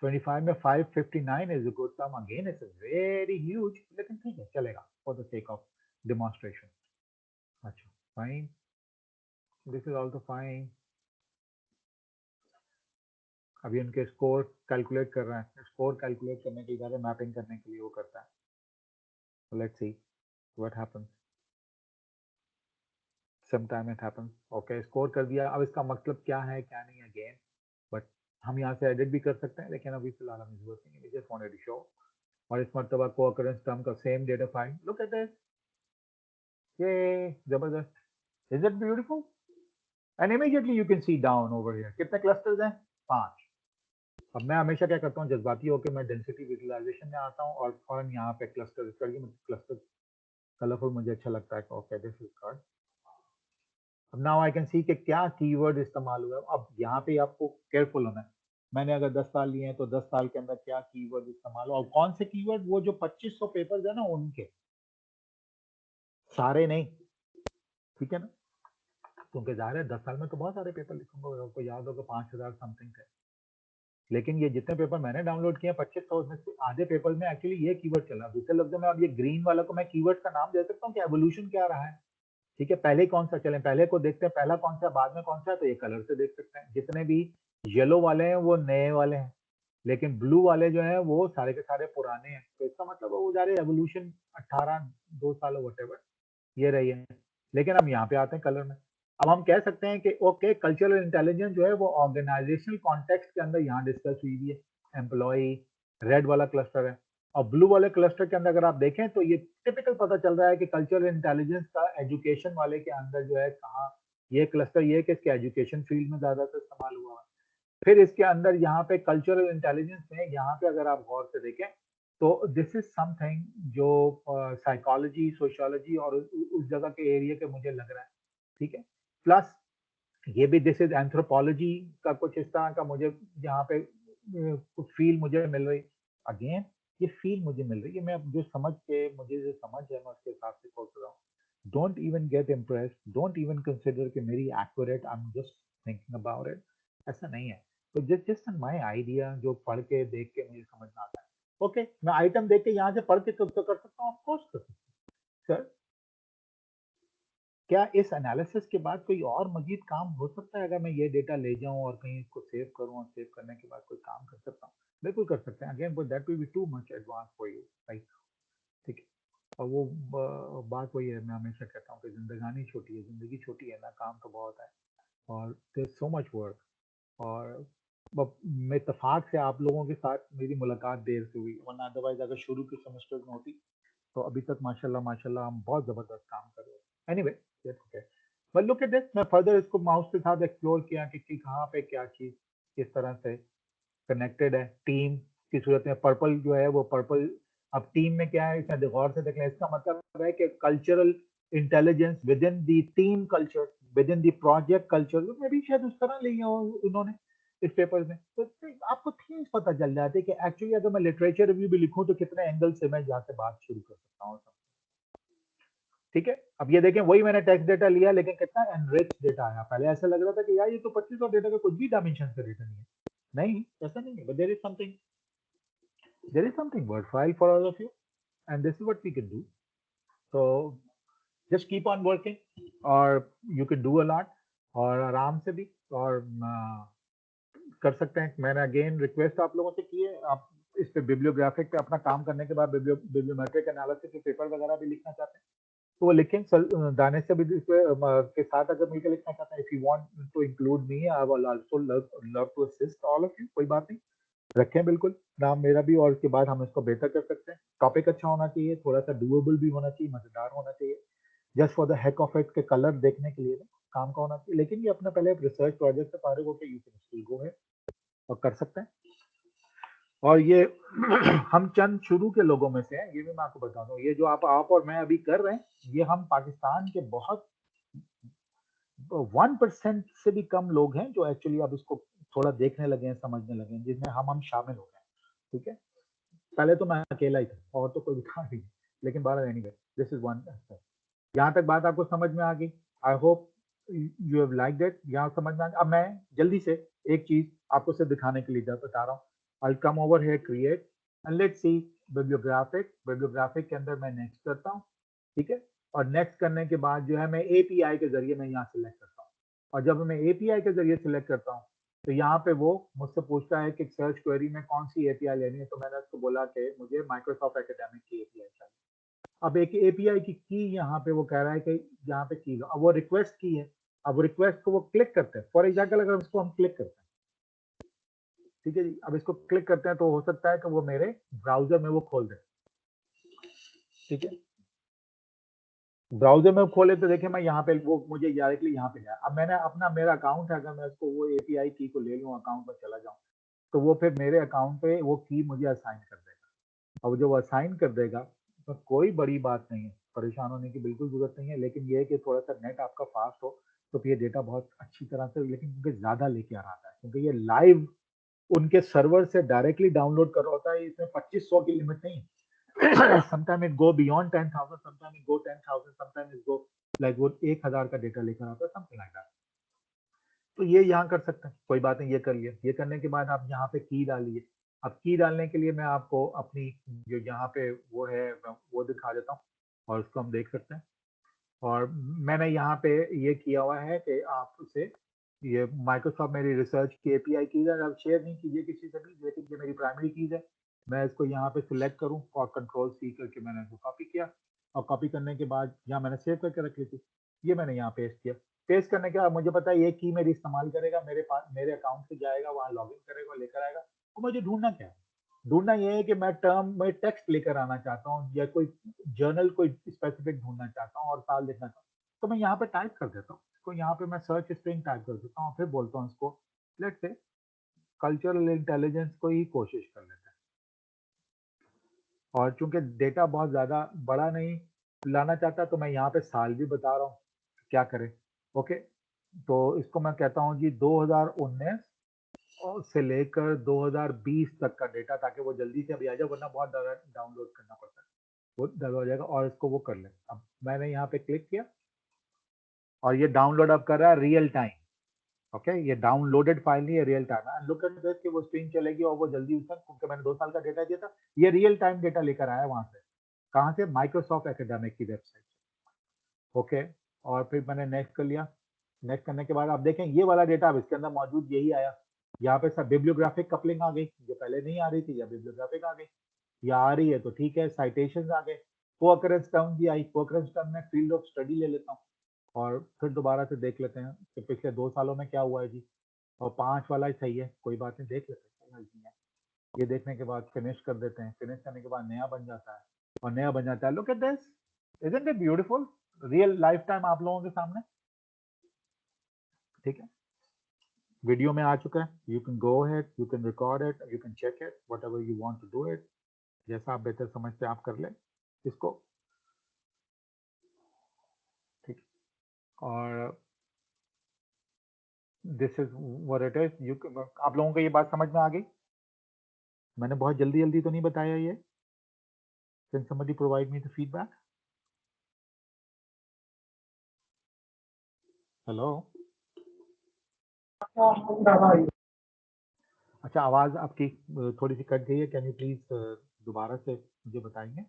25 में 559 is a good term, again it's a very huge, लेकिन ठीक है चलेगा for the sake of demonstration। अच्छा fine, this is also fine। अभी उनके स्कोर कैलकुलेट कर रहे हैं, स्कोर कैलकुलेट करने के लिए मैपिंग करने के लिए वो करता है। Let's see what happens, sometime it happens. Okay score कर दिया, अब इसका मतलब क्या है क्या नहीं अगेन, बट हम यहाँ से एडिट भी कर सकते हैं, लेकिन अभी फिलहाल हम इस वर्किंग में जस्ट वांटेड टू शो। और इस मरतबा कोअकरेंस टर्म का same data file, look at this, ये जबरदस्त, is it beautiful? And immediately you can see down over here कितने क्लस्टर्स हैं, 5। अब मैं हमेशा क्या करता हूँ, जज्बाती होकर मैं डेंसिटी विजुअलाइजेशन में आता हूँ और फौरन यहाँ पे क्लस्टर क्लस्टर कलरफुल मुझे अच्छा लगता है। Okay this is good. अब नाउ आई कैन सी कि क्या कीवर्ड इस्तेमाल हुआ है। अब यहाँ पे आपको केयरफुल होना है, मैंने अगर 10 साल लिए हैं तो 10 साल के अंदर क्या कीवर्ड इस्तेमाल हुआ और कौन से कीवर्ड, वो जो 2500 पेपर्स है ना उनके, सारे नहीं, ठीक है ना, क्योंकि ज़ाहिर है 10 साल में तो बहुत सारे पेपर लिखूंगा, आपको याद होगा 5000 समथिंग थे, लेकिन ये जितने पेपर मैंने डाउनलोड किए 2500 उसमें से आधे पेपर में एक्चुअली ये कीवर्ड चला। दूसरे लफ्जों में अब ये ग्रीन वाला को मैं कीवर्ड का नाम दे सकता हूँ कि एवोल्यूशन क्या रहा है, ठीक है। पहले कौन सा, चलें पहले को देखते हैं, पहला कौन सा बाद में कौन सा है, तो ये कलर से देख सकते हैं। जितने भी येलो वाले हैं वो नए वाले हैं, लेकिन ब्लू वाले जो है वो सारे के सारे पुराने हैं, तो इसका मतलब वो जा रहे एवोल्यूशन 18 2 साल व्हाटएवर ये रही है। लेकिन हम यहाँ पे आते हैं कलर में, अब हम कह सकते हैं कि ओके कल्चरल इंटेलिजेंस जो है वो ऑर्गेनाइजेशनल कॉन्टेक्स्ट के अंदर यहाँ डिस्कस हुई हुई है, एम्प्लॉय रेड वाला क्लस्टर है। और ब्लू वाले क्लस्टर के अंदर अगर आप देखें तो ये टिपिकल पता चल रहा है कि कल्चरल इंटेलिजेंस का एजुकेशन वाले के अंदर जो है कहाँ ये क्लस्टर, ये कि इसके एजुकेशन फील्ड में ज्यादातर इस्तेमाल हुआ है। फिर इसके अंदर यहाँ पे कल्चरल इंटेलिजेंस में यहाँ पे अगर आप गौर से देखें तो दिस इज समथिंग जो साइकोलॉजी सोशियोलॉजी और उस जगह के एरिया के मुझे लग रहा है, ठीक है। प्लस ये भी दिस इज एंथ्रोपोलॉजी का कुछ इस तरह का मुझे यहाँ पे फील मुझे मिल रही, अगेन ये फील मुझे मिल रही है, मैं जो समझ के, मुझे जो समझ है मैं उसके हिसाब से सोच रहा हूँ. Don't even get impressed, don't even consider कि मेरी accurate, I am just thinking about it, ऐसा नहीं है. तो जस्ट माय आइडिया जो पढ़ के देख के मुझे समझ में आता है. ओके, मैं आइटम देख के यहाँ से पढ़ के तो कर सकता हूँ, ऑफ कोर्स कर सकता हूँ. सर क्या इस एनालिसिस के बाद कोई और मजीद काम हो सकता है? अगर मैं ये डेटा ले जाऊं और कहीं इसको सेव करूं और सेव करने के बाद कोई काम कर सकता हूं, बिल्कुल कर सकते हैं. Again but that will be too much advance for you, right? ठीक है. और वो बात वही है, मैं हमेशा कहता हूँ कि जिंदगानी छोटी है, जिंदगी छोटी है ना, काम तो बहुत है और देयर सो मच वर्क. और मैं इत्तेफाक से आप लोगों के साथ मेरी मुलाकात देर से हुई, वरना अदरवाइज अगर शुरू के सेमेस्टर में होती तो अभी तक माशाल्लाह माशाल्लाह हम बहुत जबरदस्त काम कर रहे हैं. Anyway that's okay. But look at this, मैं फर्दर इसको माउस के साथ एक्सप्लोर किया कि कहाँ पे क्या चीज किस तरह से कनेक्टेड है. टीम की सूरत में पर्पल जो है वो पर्पल, अब टीम में क्या है इसमें गौर से देखें, इसका मतलब है कि cultural intelligence with in the team culture, with in the project culture में भी शायद उस तरह लिया हो उन्होंने इस पेपर में. तो आपको थीम्स पता चल जाते हैं कि एक्चुअली अगर मैं लिटरेचर रिव्यू भी लिखूं तो कितने एंगल से मैं यहाँ से बात शुरू कर सकता हूँ. ठीक है. अब ये देखें, वही मैंने टेक्स्ट डेटा लिया लेकिन कितना एनरिच डेटा आया. पहले ऐसा लग रहा था कि यार ये तो 2500 डेटा का कुछ भी डायमेंशन का डेटा नहीं है. नहीं, ऐसा नहीं है. But there is something worthwhile for all of you and this is what we can do. So just keep on working और you can do a lot. और आराम से भी और कर सकते हैं. मैंने अगेन रिक्वेस्ट आप लोगों से की है, आप इस पे बिब्लियोग्राफिक पे अपना काम करने के बाद बिब्लियोमेट्रिक एनालिसिस के पेपर वगैरह भी लिखना चाहते हैं तो वो लिखें. दाने से भी इस पे के साथ अगर मिलकर लिखना चाहते हैं, if you want to include me, I will also love to assist all of you. कोई बात नहीं, रखें बिल्कुल नाम मेरा भी, और उसके बाद हम इसको बेहतर कर सकते हैं. टॉपिक अच्छा होना चाहिए, थोड़ा सा डूएबल भी होना चाहिए, मजेदार होना चाहिए, just for the heck of it के कलर देखने के लिए काम का होना चाहिए. लेकिन ये अपना पहले रिसर्च प्रोजेक्ट से फारिग होकर यू कैन स्टिल गो है और कर सकते हैं. और ये हम चंद शुरू के लोगों में से हैं, ये भी मैं आपको बता दूं. ये जो आप और मैं अभी कर रहे हैं, ये हम पाकिस्तान के बहुत 1% से भी कम लोग हैं जो एक्चुअली अब इसको थोड़ा देखने लगे हैं, समझने लगे हैं, जिसमें हम शामिल हो गए. ठीक है. पहले तो मैं अकेला ही था और तो कोई था नहीं, लेकिन बारह एनीवे दिस इज वन. यहाँ तक बात आपको समझ में आ गई. I hope you have liked it. यहाँ समझ में आ गया. अब मैं जल्दी से एक चीज आपको सिर्फ दिखाने के लिए बता रहा हूँ. I'll come over here, create, and let's see bibliographic. bibliographic के अंदर मैं next करता हूँ. ठीक है. और next करने के बाद जो है मैं API के जरिए मैं यहाँ select करता हूँ. और जब मैं API के जरिए select करता हूँ तो यहाँ पे वो मुझसे पूछता है कि सर्च क्वेरी में कौन सी API लेनी है. तो मैंने उसको बोला कि मुझे माइक्रोसॉफ्ट एकेडमिक की API चाहिए. अब एक API की यहाँ पे वो कह रहा है कि यहाँ पे की लो. अब वो रिक्वेस्ट की है. अब रिक्वेस्ट को वो क्लिक करते हैं. फॉर एग्जाम्पल अगर इसको हम क्लिक करते हैं, ठीक है जी, अब इसको क्लिक करते हैं तो हो सकता है कि वो मेरे ब्राउजर में वो खोल दे. ठीक है. ब्राउजर में खोले तो देखिए मैं यहाँ पे वो मुझे डायरेक्टली यहाँ पे गया. अब मैंने अपना मेरा अकाउंट है, अगर मैं उसको वो API की को ले लूँ, अकाउंट पर चला जाऊँ, तो वो फिर मेरे अकाउंट पे वो की मुझे असाइन कर देगा. और जो वो असाइन कर देगा तो कोई बड़ी बात नहीं है, परेशान होने की बिल्कुल जरूरत नहीं है. लेकिन ये है कि थोड़ा सा नेट आपका फास्ट हो तो फिर ये डेटा बहुत अच्छी तरह से, लेकिन क्योंकि ज्यादा लेके आ रहा है, क्योंकि ये लाइव उनके सर्वर से डायरेक्टली डाउनलोड कर होता है. इसमें 2500 की लिमिट नहीं. sometimes it go beyond 10,000, sometimes it go 10,000, sometimes it go like वो 1000 का डेटा लेकर आता है, something like that. तो ये यहाँ कर सकते हैं, कोई बात नहीं, ये कर लिया. ये करने के बाद आप यहाँ पे की डालिए. अब की डालने के लिए मैं आपको अपनी जो यहाँ पे वो है वो दिखा देता हूँ और उसको हम देख सकते हैं. और मैंने यहाँ पे ये किया हुआ है कि आप उसे ये माइक्रोसॉफ्ट मेरी रिसर्च की API कीज है. आप शेयर नहीं कीजिए किसी से भी, लेकिन ये मेरी प्राइमरी कीज है. मैं इसको यहाँ पे सिलेक्ट करूँ और Ctrl+C करके मैंने इसको कॉपी किया. और कॉपी करने के बाद यहाँ मैंने सेव करके रख ली थी. ये मैंने यहाँ पेस्ट किया. पेस्ट करने के बाद मुझे पता है ये की मेरी इस्तेमाल करेगा, मेरे पास मेरे अकाउंट से जाएगा, वहाँ लॉगिन करेगा, लेकर आएगा. और मुझे ढूंढना क्या है? ढूंढना ये है कि मैं टेक्स्ट लेकर आना चाहता हूँ या कोई जर्नल कोई स्पेसिफिक ढूंढना चाहता हूँ और साल देखना चाहता हूँ. तो मैं यहाँ पे टाइप कर देता हूँ इसको. यहाँ पे मैं सर्च स्ट्रिंग टाइप कर देता हूँ, फिर बोलता हूँ इसको लेट्स से कल्चरल इंटेलिजेंस को ही कोशिश कर लेते हैं. और चूंकि डेटा बहुत ज्यादा बड़ा नहीं लाना चाहता तो मैं यहाँ पे साल भी बता रहा हूँ क्या करें. ओके. तो इसको मैं कहता हूँ जी 2019 से लेकर 2020 तक का डेटा, ताकि वो जल्दी से अभी आ जाए, वरना बहुत ज़्यादा डाउनलोड करना पड़ता है, वो ज़्यादा हो जाएगा। और इसको वो कर लें। अब मैंने यहाँ पे क्लिक किया और ये डाउनलोड अब कर रहा है रियल टाइम। ओके, ये डाउनलोडेड फाइल नहीं है, रियल टाइम है। लुक एट दिस कि वो स्क्रीन चलेगी और वो जल्दी उसका, क्योंकि मैंने 2 साल का डेटा दिया था, ये रियल टाइम डेटा लेकर आया वहां से। कहाँ से? माइक्रोसॉफ्ट एकेडमिक की वेबसाइट से। ओके, और फिर मैंने नेक्स्ट कर लिया। नेक्स्ट करने के बाद आप देखें ये वाला डेटा अब इसके अंदर मौजूद यही आया। यहाँ पे सब बिब्लियोग्राफिक कपलिंग आ गई, जो पहले नहीं आ रही थी, या बिब्लियोग्राफिक आ गई, या आ रही है तो ठीक है। साइटेशंस आ गए, कोअकरेंस टर्म भी आई। कोअकरेंस टर्म में फील्ड ऑफ स्टडी ले लेता हूँ और फिर दोबारा से देख लेते हैं कि पिछले 2 सालों में क्या हुआ है जी। और 5 वाला ही सही है, कोई बात नहीं, देख लेते हैं, कोई गलती नहीं है। ये देखने के बाद फिनिश कर देते हैं। फिनिश करने के बाद नया बन जाता है, और नया बन जाता है। Look at this, isn't it beautiful? Real life time आप लोगों के सामने, ठीक है। वीडियो में आ चुका है। You can go ahead, you can record it, you can check it, whatever you want to do it. जैसा आप बेहतर समझते हैं आप कर लें इसको, ठीक। और this is what it is. You, आप लोगों को ये बात समझ में आ गई? मैंने बहुत जल्दी जल्दी तो नहीं बताया ये? Can somebody provide me the feedback? Hello, अच्छा, आवाज आपकी थोड़ी सी कट गई है। कैन यू प्लीज दोबारा से मुझे बताएंगे?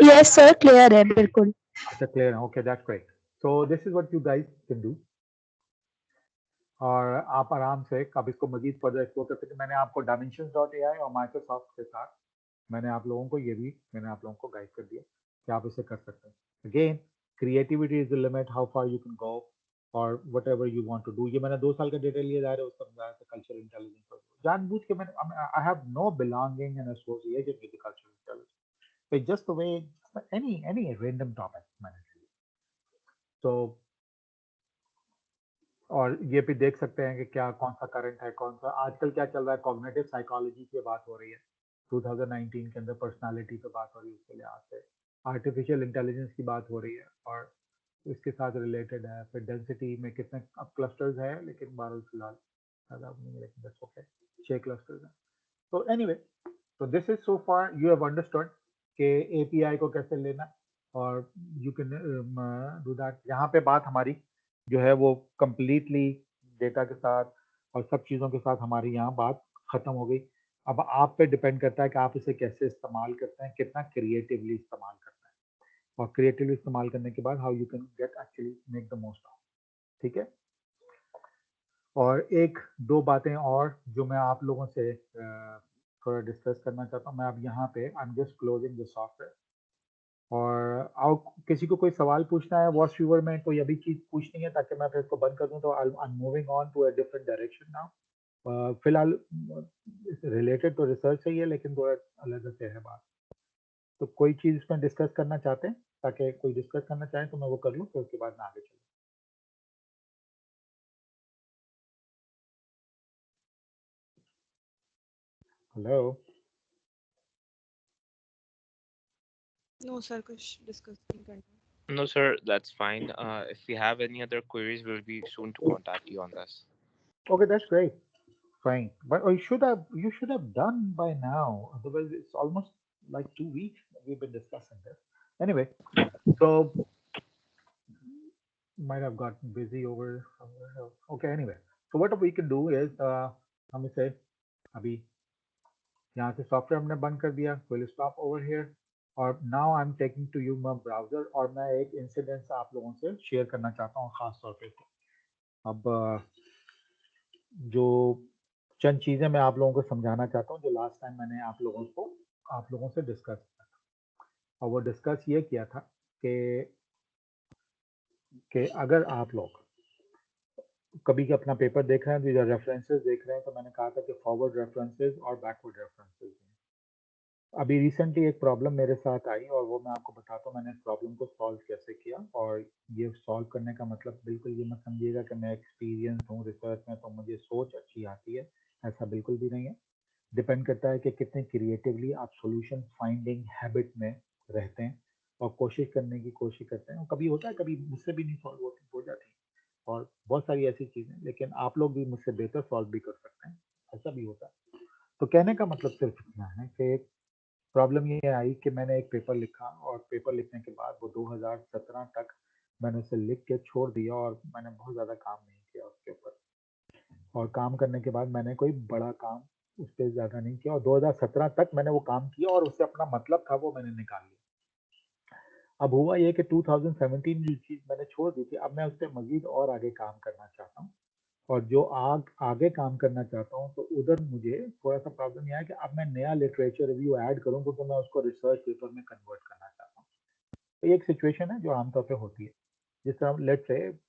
यस सर, क्लियर है बिल्कुल। अच्छा, क्लियर है। Okay, that's great. So this is what you guys can do. और आप आराम से अब इसको मजीद फर्दर एक्सप्लोर कर सकते हैं। मैंने आपको dimensions.ai और माइक्रोसॉफ्ट के साथ मैंने आप लोगों को मैंने आप लोगों को गाइड कर दिया कि आप इसे कर सकते हैं। Again, creativity is the limit, how far you can go और whatever you want to do. ये मैंने 2 साल का डेटा लिया जा रहा है, उसका बताया था कल्चरल इंटेलिजेंस। जानबूझ के मैंने, I have no belonging and association with the cultural intelligence, just the way any random topic मैंने। तो और ये भी देख सकते हैं कि क्या कौन सा करंट है, कौन सा आजकल क्या चल रहा है। कॉग्निटिव साइकोलॉजी की बात हो रही है 2019 के अंदर, पर्सनालिटी पे बात हो रही है, उसके लिहाज से आर्टिफिशियल इंटेलिजेंस की बात हो रही है और इसके साथ रिलेटेड है। फिर डेंसिटी में कितने अब क्लस्टर्स है, लेकिन बहरहाल फिलहाल ज़्यादा नहीं है, लेकिन दैट्स ओके, 6 क्लस्टर्स हैं। तो एनीवे, तो this is so far you have understood कि एपीआई को कैसे लेना, और यू कैन डू दैट। यहाँ पे बात हमारी जो है वो कंप्लीटली डेटा के साथ और सब चीज़ों के साथ हमारी यहाँ बात ख़त्म हो गई। अब आप पे डिपेंड करता है कि आप इसे कैसे इस्तेमाल करते हैं, कितना क्रिएटिवली इस्तेमाल करते हैं, और क्रिएटिवली इस्तेमाल करने के बाद how you can get actually make the most of, ठीक है। और एक दो बातें और जो मैं आप लोगों से थोड़ा डिस्कस करना चाहता हूँ। मैं अब यहाँ पे आई am just closing the software, और आओ किसी को कोई सवाल पूछना है वॉच व्यूअर में, कोई अभी चीज़ पूछनी है ताकि मैं फिर इसको बंद कर दूँ। तो I am moving on to a different direction now. फिलहाल रिलेटेड तो रिसर्च से ही है, लेकिन थोड़ा अलग से है बात। तो कोई चीज़ इसमें डिस्कस करना चाहते हैं, ताकि कोई डिस्कस करना चाहे तो मैं वो कर लूँ, फिर उसके बाद मैं आगे चलूँ। हेलो, नो सर, कुछ डिस्कस नहीं करना। No, sir, that's fine. If we have any other queries, we'll be soon to contact you on this. okay, that's great. Fine, but you should have done by now. Otherwise, it's almost like 2 weeks we've been discussing this. Anyway, so might have gotten busy over somewhere else. Okay, anyway, so what we can do is हम इसे अभी यहाँ से software हमने बंद कर दिया। We'll stop over here, और now I'm taking to you my browser, और मैं एक इंसिडेंट आप लोगों से शेयर करना चाहता हूँ खास तौर पे। अब जो चंद चीज़ें मैं आप लोगों को समझाना चाहता हूँ, जो लास्ट टाइम मैंने आप लोगों से डिस्कस किया था। और वो डिस्कस ये किया था कि अगर आप लोग कभी के अपना पेपर देख रहे हैं, तो रेफरेंसेस देख रहे हैं, तो मैंने कहा था कि फॉरवर्ड रेफरेंसेस और बैकवर्ड रेफरेंसेस हैं। अभी रिसेंटली एक प्रॉब्लम मेरे साथ आई, और वो मैं आपको बताता हूँ मैंने इस प्रॉब्लम को सॉल्व कैसे किया। और ये सॉल्व करने का मतलब बिल्कुल ये मत समझिएगा कि मैं एक्सपीरियंस हूँ रिसर्च में तो मुझे सोच अच्छी आती है, ऐसा बिल्कुल भी नहीं है। डिपेंड करता है कि कितने क्रिएटिवली आप सॉल्यूशन फाइंडिंग हैबिट में रहते हैं और कोशिश करने की कोशिश करते हैं। कभी होता है, कभी मुझसे भी नहीं सॉल्व हो जाती, और बहुत सारी ऐसी चीजें, लेकिन आप लोग भी मुझसे बेहतर सॉल्व भी कर सकते हैं, ऐसा भी होता है। तो कहने का मतलब सिर्फ इतना है कि प्रॉब्लम ये आई कि मैंने एक पेपर लिखा और पेपर लिखने के बाद वो 2017 तक मैंने उसे लिख के छोड़ दिया और मैंने बहुत ज़्यादा काम नहीं किया उसके ऊपर। और काम करने के बाद मैंने कोई बड़ा काम उस पर ज़्यादा नहीं किया और 2017 तक मैंने वो काम किया और उससे अपना मतलब था वो मैंने निकाल लिया। अब हुआ ये कि 2017 जो चीज़ मैंने छोड़ दी थी, अब मैं उस पर मज़ीद और आगे काम करना चाहता हूँ और जो आगे काम करना चाहता हूँ तो उधर मुझे थोड़ा सा प्रॉब्लम ये है कि अब मैं नया लिटरेचर रिव्यू ऐड करूँ क्योंकि मैं उसको रिसर्च पेपर में कन्वर्ट करना चाहता हूँ। तो ये एक सिचुएशन है जो आमतौर पे होती है। जिस तरह लेट्स से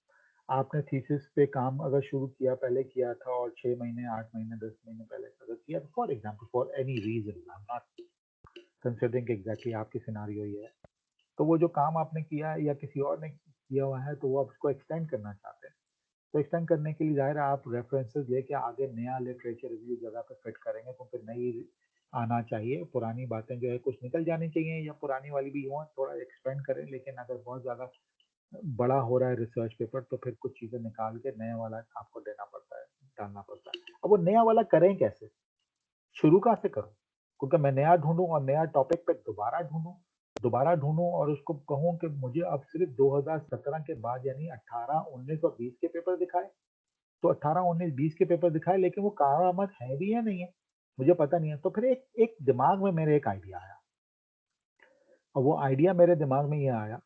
आपने थीसिस पे काम अगर शुरू किया, पहले किया था और 6 महीने 8 महीने 10 महीने पहले अगर किया, तो for example for any reason, I am not considering exactly आपकी सिनारियो ये है, तो वो जो काम आपने किया है या किसी और ने किया हुआ है तो वो आप उसको एक्सटेंड करना चाहते हैं। तो एक्सटेंड करने के लिए ज़ाहिर है आप रेफरेंसेस लेके आगे नया लिटरेचर रिव्यू जगह पे फिट करेंगे, क्योंकि नई आना चाहिए, पुरानी बातें जो है कुछ निकल जानी चाहिए या पुरानी वाली भी हो थोड़ा एक्सपेंड करें, लेकिन अगर बहुत ज़्यादा बड़ा हो रहा है रिसर्च पेपर तो फिर कुछ चीज़ें निकाल के नया वाला आपको देना पड़ता है, डालना पड़ता है। अब वो नया वाला करें कैसे, शुरू कहाँ से करूँ? क्योंकि मैं नया ढूंढूं और नया टॉपिक पे दोबारा ढूंढूं और उसको कहूँ कि मुझे अब सिर्फ 2017 के बाद यानी 18, 19 और 20 के पेपर दिखाए, तो 18, 19, 20 के पेपर दिखाए, लेकिन वो कारामद है भी या नहीं है मुझे पता नहीं है। तो फिर एक दिमाग में मेरे एक आइडिया आया और वो आइडिया मेरे दिमाग में ये आया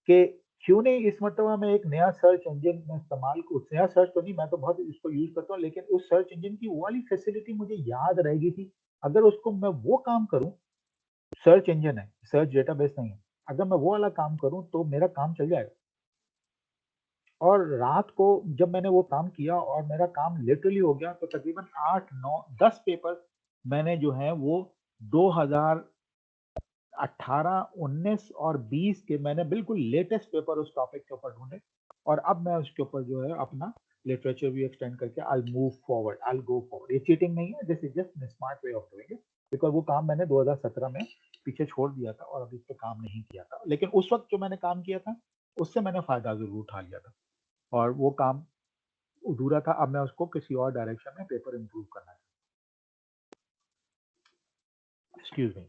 कि क्यों नहीं इस मरतबा मैं एक नया सर्च इंजन में इस्तेमाल, उस नया सर्च तो नहीं, मैं तो बहुत इसको यूज करता हूँ, लेकिन उस सर्च इंजन की वो वाली फैसिलिटी मुझे याद रहेगी थी। अगर उसको मैं वो काम करूं, सर्च इंजन है, सर्च डेटाबेस नहीं है, अगर मैं वो वाला काम करूं तो मेरा काम चल जाएगा। और रात को जब मैंने वो काम किया और मेरा काम लिटरली हो गया, तो तकरीबन 8, 9, 10 पेपर मैंने जो है वो 2018, 19 और 20 के मैंने बिल्कुल लेटेस्ट पेपर उस टॉपिक के ऊपर ढूंढे और अब मैं उसके ऊपर जो है अपना लिटरेचर भी एक्सटेंड करके I move forward, I go forward. ये चीटिंग नहीं है, this is just smart way of doing it, because वो काम मैंने 2017 में पीछे छोड़ दिया था और अभी इस पे काम नहीं किया था, लेकिन उस वक्त जो मैंने काम किया था उससे मैंने फायदा जरूर उठा लिया था और वो काम अधूरा था। अब मैं उसको किसी और डायरेक्शन में पेपर इंप्रूव करना है। एक्सक्यूज मी,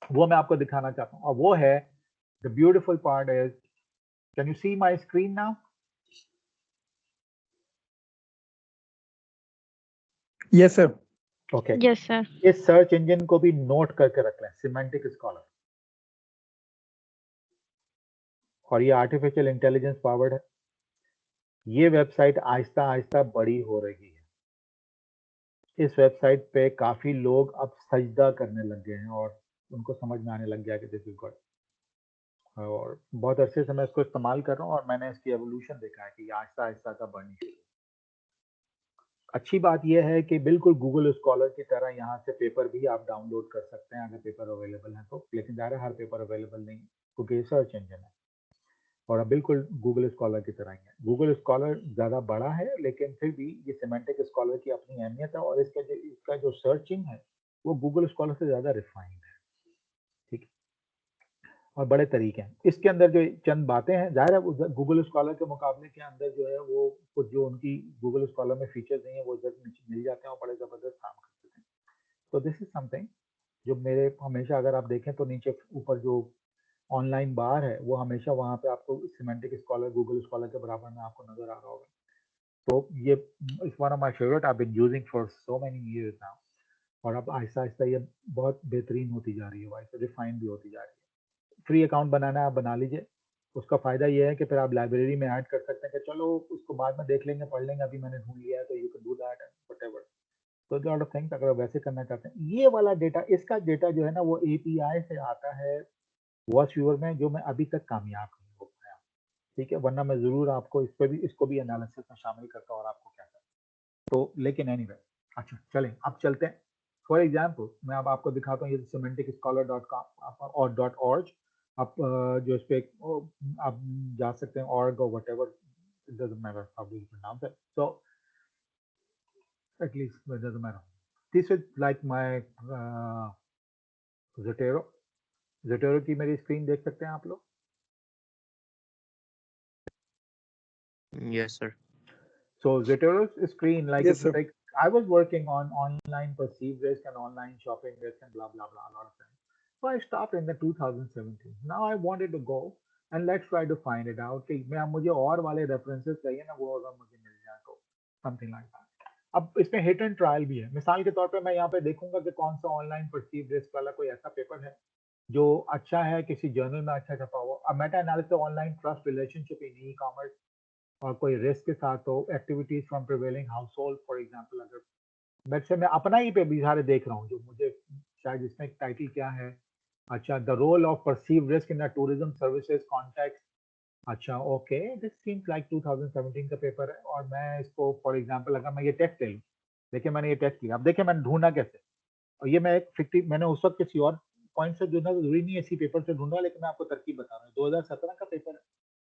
वो मैं आपको दिखाना चाहता हूँ और वो है the beautiful part is, can you see my screen now? Yes sir. Okay, yes sir. इस सर्च इंजन को भी नोट करके रख लें, सिमेंटिक स्कॉलर, और ये आर्टिफिशियल इंटेलिजेंस पावर्ड है। ये वेबसाइट आहिस्ता आहिस्ता बड़ी हो रही है। इस वेबसाइट पे काफी लोग अब सजदा करने लग गए हैं और उनको समझ में आने लग गया कि दिस इज गुड, और बहुत अरसे से मैं इसको इस्तेमाल कर रहा हूँ और मैंने इसकी एवोल्यूशन देखा है कि ये आहिस्ता आहिस्ता का बढ़नी शुरू। अच्छी बात यह है कि बिल्कुल गूगल स्कॉलर की तरह यहाँ से पेपर भी आप डाउनलोड कर सकते हैं अगर पेपर अवेलेबल है तो, लेकिन ज़्यादा हर पेपर अवेलेबल नहीं क्योंकि ये सर्च इंजन है और अब बिल्कुल गूगल स्कॉलर की तरह ही है। गूगल स्कॉलर ज़्यादा बड़ा है, लेकिन फिर भी ये सिमेंटिक स्कॉलर की अपनी अहमियत है और इसका जो सर्चिंग है वो गूगल स्कॉलर से ज़्यादा रिफाइंड है, ठीक है, और बड़े तरीके हैं। इसके अंदर जो चंद बातें हैं, जाहिर है गूगल स्कॉलर के मुकाबले के अंदर जो है वो कुछ जो उनकी गूगल स्कॉलर में फीचर्स नहीं है वो इधर मिल जाते हैं और बड़े ज़बरदस्त काम करते हैं। तो दिस इज समथिंग जो मेरे हमेशा, अगर आप देखें तो नीचे ऊपर जो ऑनलाइन बार है वो हमेशा वहाँ पे आपको सिमेंटिक स्कॉलर गूगल स्कॉलर के बराबर में आपको नजर आ रहा होगा। तो ये it's one of my favourite, I been using for so many years now, और अब आहिस्ता आहिस्ता ये बहुत बेहतरीन होती जा रही है, वाइस रिफाइंड भी होती जा रही है। फ्री अकाउंट बनाना है आप बना लीजिए, उसका फायदा ये है कि फिर आप लाइब्रेरी में ऐड कर सकते हैं कि चलो उसको बाद में देख लेंगे, पढ़ लेंगे, अभी मैंने ढूंढ लिया है तो you can do that and whatever. तो लॉट ऑफ थिंग्स अगर आप वैसे करना चाहते हैं। ये वाला डेटा, इसका डेटा जो है ना वो एपीआई से आता है वॉच व्यूअर में, जो मैं अभी तक कामयाब नहीं हो पाया, ठीक है, वरना मैं जरूर आपको इस पे भी, इसको भी एनालिसिस में शामिल करता और आपको कहता। तो लेकिन एनीवे, अच्छा चलें अब चलते हैं। फॉर एग्जाम्पल मैं अब आपको दिखाता हूँ, ये सिमेंटिक स्कॉलर .com और .org, आप जो इस पे आप जा सकते हैं, org or whatever, it doesn't matter how you pronounce it, so at least it doesn't matter. This is like my Zotero की मेरी स्क्रीन देख सकते हैं आप लोग। Yes, sir. So Zetero's screen, like Yes, it's sir. like I was working on online perceived risk and online shopping risk and blah blah blah a lot of things. So I stopped in the 2017. Now I wanted to go and let's try to find it out कि मैं मुझे और वाले references चाहिए ना, वो अगर मुझे मिल जाए तो something like that. अब इसमें हिट एंड ट्रायल भी है। मिसाल के तौर पे मैं यहाँ पे देखूंगा कि कौन सा ऑनलाइन परसीव रिस्क वाला कोई ऐसा पेपर है जो अच्छा है, किसी जर्नल में अच्छा छपा हुआ। अब Meta analysis online trust relationship in e commerce और कोई रिस्क के साथ हो, activities from prevailing house hold for example. अगर वैसे मैं अपना ही पे भी सारे देख रहा हूँ जो मुझे शायद इसमें टाइटल क्या है, अच्छा the role of perceive risk in the tourism services context. अच्छा ओके, दिस सीम्स लाइक 2017 का पेपर है और मैं इसको फॉर एग्जांपल अगर मैं ये टेस्ट ले लूँ, देखिए मैंने ये टेस्ट लिया। अब देखिए मैंने ढूंढा कैसे, और ये मैं एक फिफ्टी मैंने उस वक्त किसी और पॉइंट से ढूंढा, जरूरी नहीं है इसी पेपर से ढूंढा, लेकिन मैं आपको तरकीब बता रहा हूँ। 2017 का पेपर है,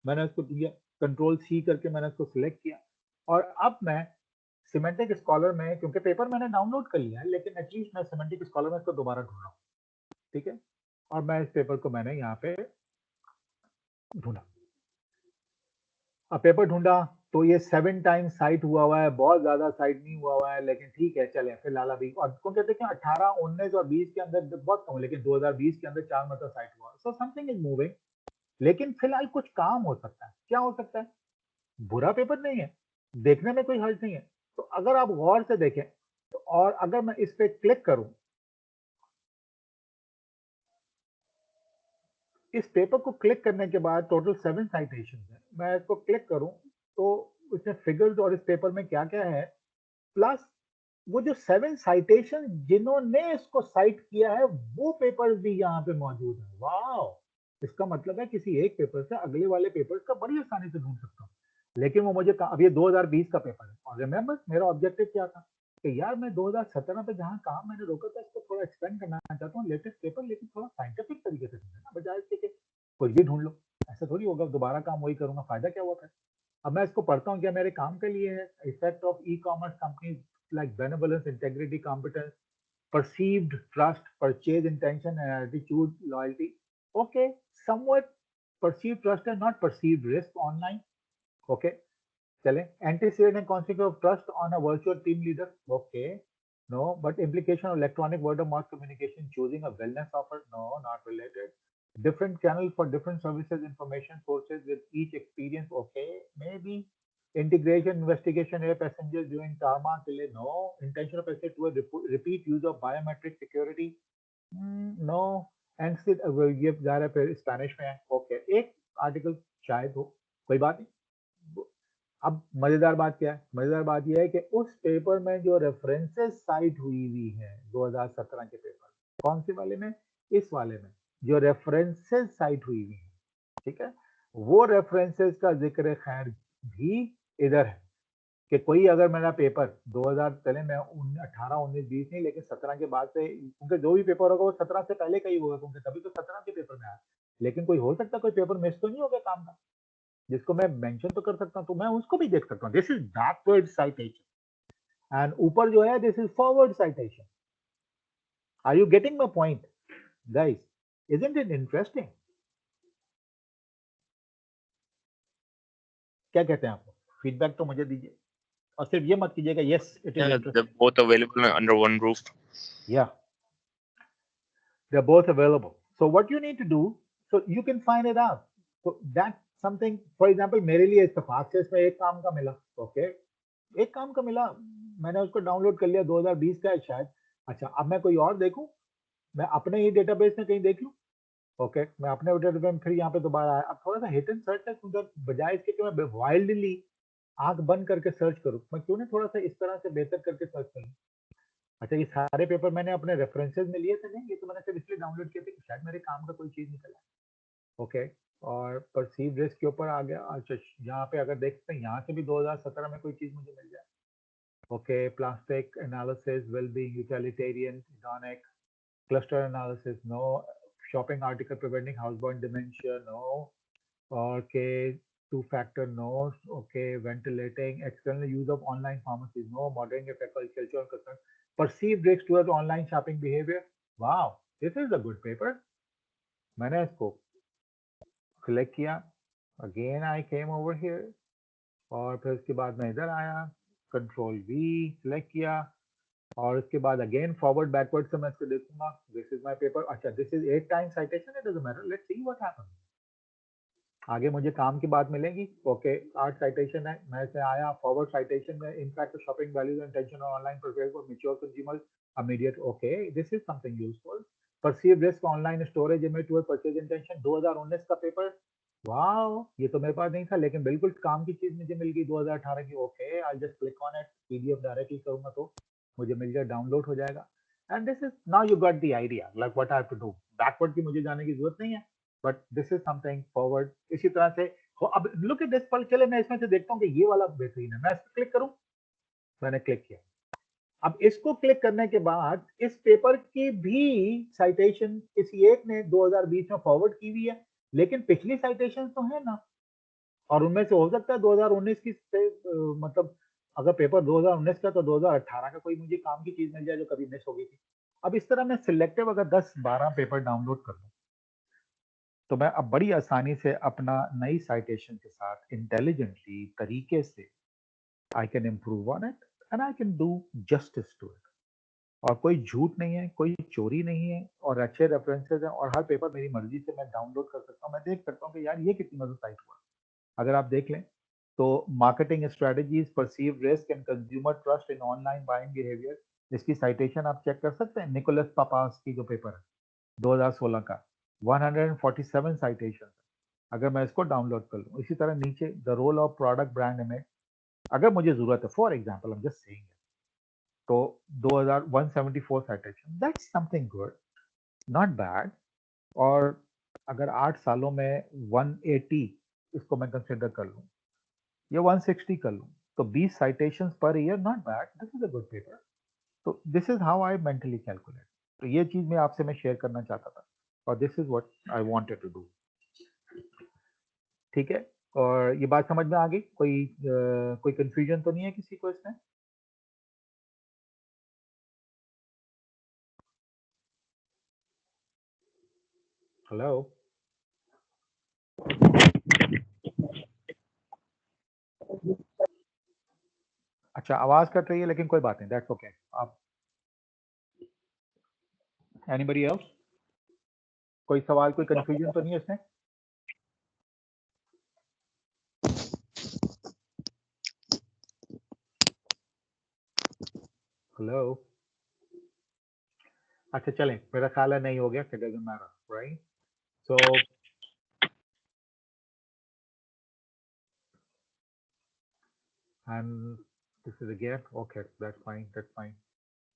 मैंने उसको दिया, कंट्रोल सी करके मैंने उसको सिलेक्ट किया और अब मैं सिमेंटिक स्कॉलर में, क्योंकि पेपर मैंने डाउनलोड कर लिया है, लेकिन एटलीस्ट मैं सिमेंटिक स्कॉलर में इसको दोबारा ढूंढ रहा हूँ, ठीक है। और मैं इस पेपर को मैंने यहाँ पे ढूंढा, अब पेपर ढूंढा तो ये 7 टाइम्स साइट हुआ है, बहुत ज्यादा साइट नहीं हुआ है, लेकिन ठीक है चले फिलहाल अभी। और क्योंकि देखिए 18, 19 और 20 के अंदर बहुत कम, लेकिन 2020 के अंदर 4 मतलब साइट हुआ, सो समथिंग इज मूविंग। लेकिन फिलहाल कुछ काम हो सकता है, क्या हो सकता है? बुरा पेपर नहीं है, देखने में कोई हर्ज नहीं है। तो अगर आप गौर से देखें तो, और अगर मैं इस पे क्लिक करूं, इस पेपर को क्लिक करने के बाद टोटल 7 साइटेशन है, मैं इसको क्लिक करूं तो इसमें फिगर्स और इस पेपर में क्या क्या है, प्लस वो जो 7 साइटेशन जिन्होंने इसको साइट किया है वो पेपर्स भी यहाँ पे मौजूद है। वाओ, इसका मतलब है किसी एक पेपर से अगले वाले पेपर का बड़ी आसानी से ढूंढ सकता हूँ। लेकिन वो मुझे अब ये 2020 का पेपर है और रिमेंबर मेरा ऑब्जेक्टिव क्या था कि यार मैं 2017 पे जहाँ काम मैंने रोका था इसको थोड़ा एक्सपेंड करना चाहता हूँ, लेटेस्ट पेपर, लेकिन थोड़ा साइंटिफिक तरीके से ढूंढना, बजाय इसके कि कुछ भी ढूंढ लो। ऐसा थोड़ी होगा, दोबारा काम वही करूंगा, फायदा क्या हुआ फिर। अब मैं इसको पढ़ता हूँ, क्या मेरे काम के लिए है। Effect of e commerce companies like benevolence, integrity, competence, perceived trust, purchase intention, and attitude, loyalty. Okay, somewhat perceived trust and not perceived risk online. Okay, चलें, antecedent and consequence of trust on a virtual team leader. Okay, no, but implication of electronic word of mouth communication, choosing a wellness offer. No, not related. Different channels for different services, information sources with each experience. Okay, maybe. Integration, investigation, air passengers during tarmac delay. No. Intention of asset to a repeat use of biometric security. No. And सिर्फ ये जा रहा है Spanish में है। Okay, एक article शायद हो, कोई बात नहीं। अब मजेदार बात क्या है? मजेदार बात यह है कि उस पेपर में जो रेफरेंसेस साइट हुई है 2017 के पेपर, कौन से वाले में? इस वाले में जो रेफरेंसेस साइट हुई है, ठीक है, वो रेफरेंसेस का जिक्र खैर भी इधर है कि कोई अगर मेरा पेपर 2000 चले, मैं 18, 19, 20 नहीं, लेकिन 17 के बाद से, क्योंकि जो भी पेपर होगा वो 17 से पहले का ही होगा, क्योंकि तभी तो 17 के पेपर में आया। लेकिन कोई हो सकता है कोई पेपर मिस तो नहीं हो गया काम का, जिसको मैं मेंशन तो कर सकता हूँ, तो मैं उसको भी देख सकता हूँ। This is backward citation and ऊपर जो है this is forward citation. Are you getting my point guys? Isn't it interesting? क्या कहते हैं आप? फीडबैक तो मुझे दीजिए और सिर्फ ये मत कीजिएगा yes it is Yeah, interesting. they're both available under one roof. Yeah, they're both available. So what you need to do, so you can find it out. So that's something, for example, मेरे लिए इत्तेफाक से इसमें एक काम का मिला, okay, एक काम का मिला, मैंने उसको डाउनलोड कर लिया, 2020 का है शायद। अच्छा, अब मैं कोई और देखूं, मैं अपने ही डेटाबेस में कहीं देख लूं, ओके, मैं अपने डेटाबेस में फिर यहाँ पे दोबारा आया। अब थोड़ा सा हिट एंड सर्च है, उधर बजाय इसके कि मैं वाइल्डली आंख बंद करके सर्च करूं, मैं क्यों नहीं थोड़ा सा इस तरह से बेहतर करके सर्च करूं। अच्छा, ये सारे पेपर मैंने अपने रेफरेंसेस में लिए थे, नहीं, ये तो मैंने सिर्फ इसलिए डाउनलोड किए थे कि शायद मेरे काम का कोई चीज निकला, ओके। और परसीव रिस्क के ऊपर आ गया। अच्छा, यहाँ पे अगर देखते हैं, यहाँ से भी 2017 में कोई चीज मुझे मिल जाए, okay, plastic analysis, wellbeing, utilitarian, economic, cluster analysis, no. Shopping article preventing housebound dementia, no. Okay, two-factor, no. Okay, ventilating, external use of online pharmacies, no. Monitoring effect on cultural concern, perceived risks towards online shopping behavior. Wow, this is a good paper. मैंने इसको click किया, again I came over here, और फिर उसके बाद मैं इधर आया, कंट्रोल वी सिलेक्ट किया, और उसके बाद अगेन फॉरवर्ड बैकवर्ड से मैं इसको देखूंगा, दिस इज माय पेपर, अच्छा this is 8 times citation, it doesn't matter, let's see what happens. आगे मुझे काम की बात मिलेगी, ओके 8 साइटेशन है, मैं से आया फॉरवर्ड साइटेशन में, in fact shopping values and tension on online profile for mature consumers immediate, okay this is something useful. Perceived risk online storage image to purchase intention, 2019 का पेपर, वाओ ये तो मेरे पास नहीं था, लेकिन बिल्कुल काम की चीज मुझे मिल गई 2018 की, okay I just click on it, PDF directly करूंगा तो मुझे मिल जाए, डाउनलोड हो जाएगा। And this is now you got the idea like what I have to do, backward की मुझे जाने की जरूरत नहीं है, but this is something forward. इसी तरह से अब लुक एट दिस, पर चले मैं इसमें से देखता हूँ कि ये वाला बेहतरीन है, मैं इस पर क्लिक करूं, मैंने क्लिक किया। अब इसको क्लिक करने के बाद इस पेपर की भी साइटेशन किसी एक ने 2020 में फॉरवर्ड की हुई है, लेकिन पिछली साइटेशन तो है ना, और उनमें से हो सकता है 2019 की से, मतलब अगर पेपर 2019 का तो 2018 का कोई मुझे काम की चीज मिल जाए जो कभी मिस हो गई थी। अब इस तरह मैं सिलेक्टिव अगर 10-12 पेपर डाउनलोड कर लूं तो मैं अब बड़ी आसानी से अपना नई साइटेशन के साथ इंटेलिजेंटली तरीके से I can improve on it and I can do justice to it. और कोई झूठ नहीं है, कोई चोरी नहीं है, और अच्छे रेफरेंसेस हैं, और हर पेपर मेरी मर्जी से मैं डाउनलोड कर सकता हूँ, मैं देख सकता हूँ कि यार ये कितनी मदद साइट हुआ। अगर आप देख लें तो marketing strategies, perceived risk and consumer trust in online buying behaviour, इसकी साइटेशन आप चेक कर सकते हैं, निकोलस पापास की जो पेपर है 2016 का, 147 साइटेशन। अगर मैं इसको डाउनलोड कर लूँ, इसी तरह नीचे the role of product brand image, अगर मुझे जरूरत है, for example I am just saying, तो 2174 citation, that's something good, not bad. और अगर 8 सालों में 180 इसको मैं कंसिडर कर लूँ या 160 कर लूँ, तो 20 citations per year, not bad, this is a good paper. तो this is how I mentally calculate. तो ये चीज मैं आपसे मैं शेयर करना चाहता था, और this is what I wanted to do. ठीक है, और ये बात समझ में आ गई? कोई कंफ्यूजन तो नहीं है किसी को इसमें? हेलो, अच्छा आवाज कट रही है, लेकिन कोई बात नहीं, दैट्स ओके। आप एनीबॉडी एल्स, कोई सवाल, कोई कंफ्यूजन तो नहीं है इसमें? हेलो, अच्छा चलें, मेरा ख्याल है नहीं हो गया, it doesn't matter, right? So and this is again, okay, that's fine, that's fine,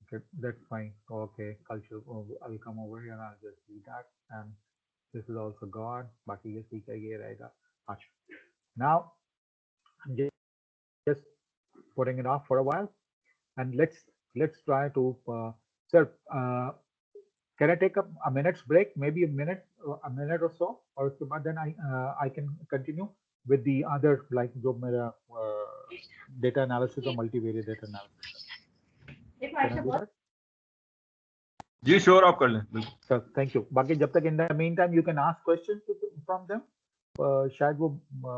okay, that's fine, okay, culture, I'll come over here and I'll just do that, and this is also gone, baki ye theek hai, ye rahega. Acha, now I'm just putting it off for a while, and let's try to sir, can I take a minute's break, maybe a minute or so, or then I can continue with the other, like जो मेरा data analysis or multivariate data analysis. Can I do that? जी sure, आप कर लें बिल्कुल। Sir, thank you. बाकी जब तक in the meantime you can ask questions from them. शायद वो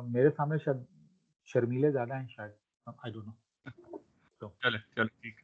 मेरे सामने शायद शर्मीले ज्यादा हैं शायद, I don't know. So चले ठीक।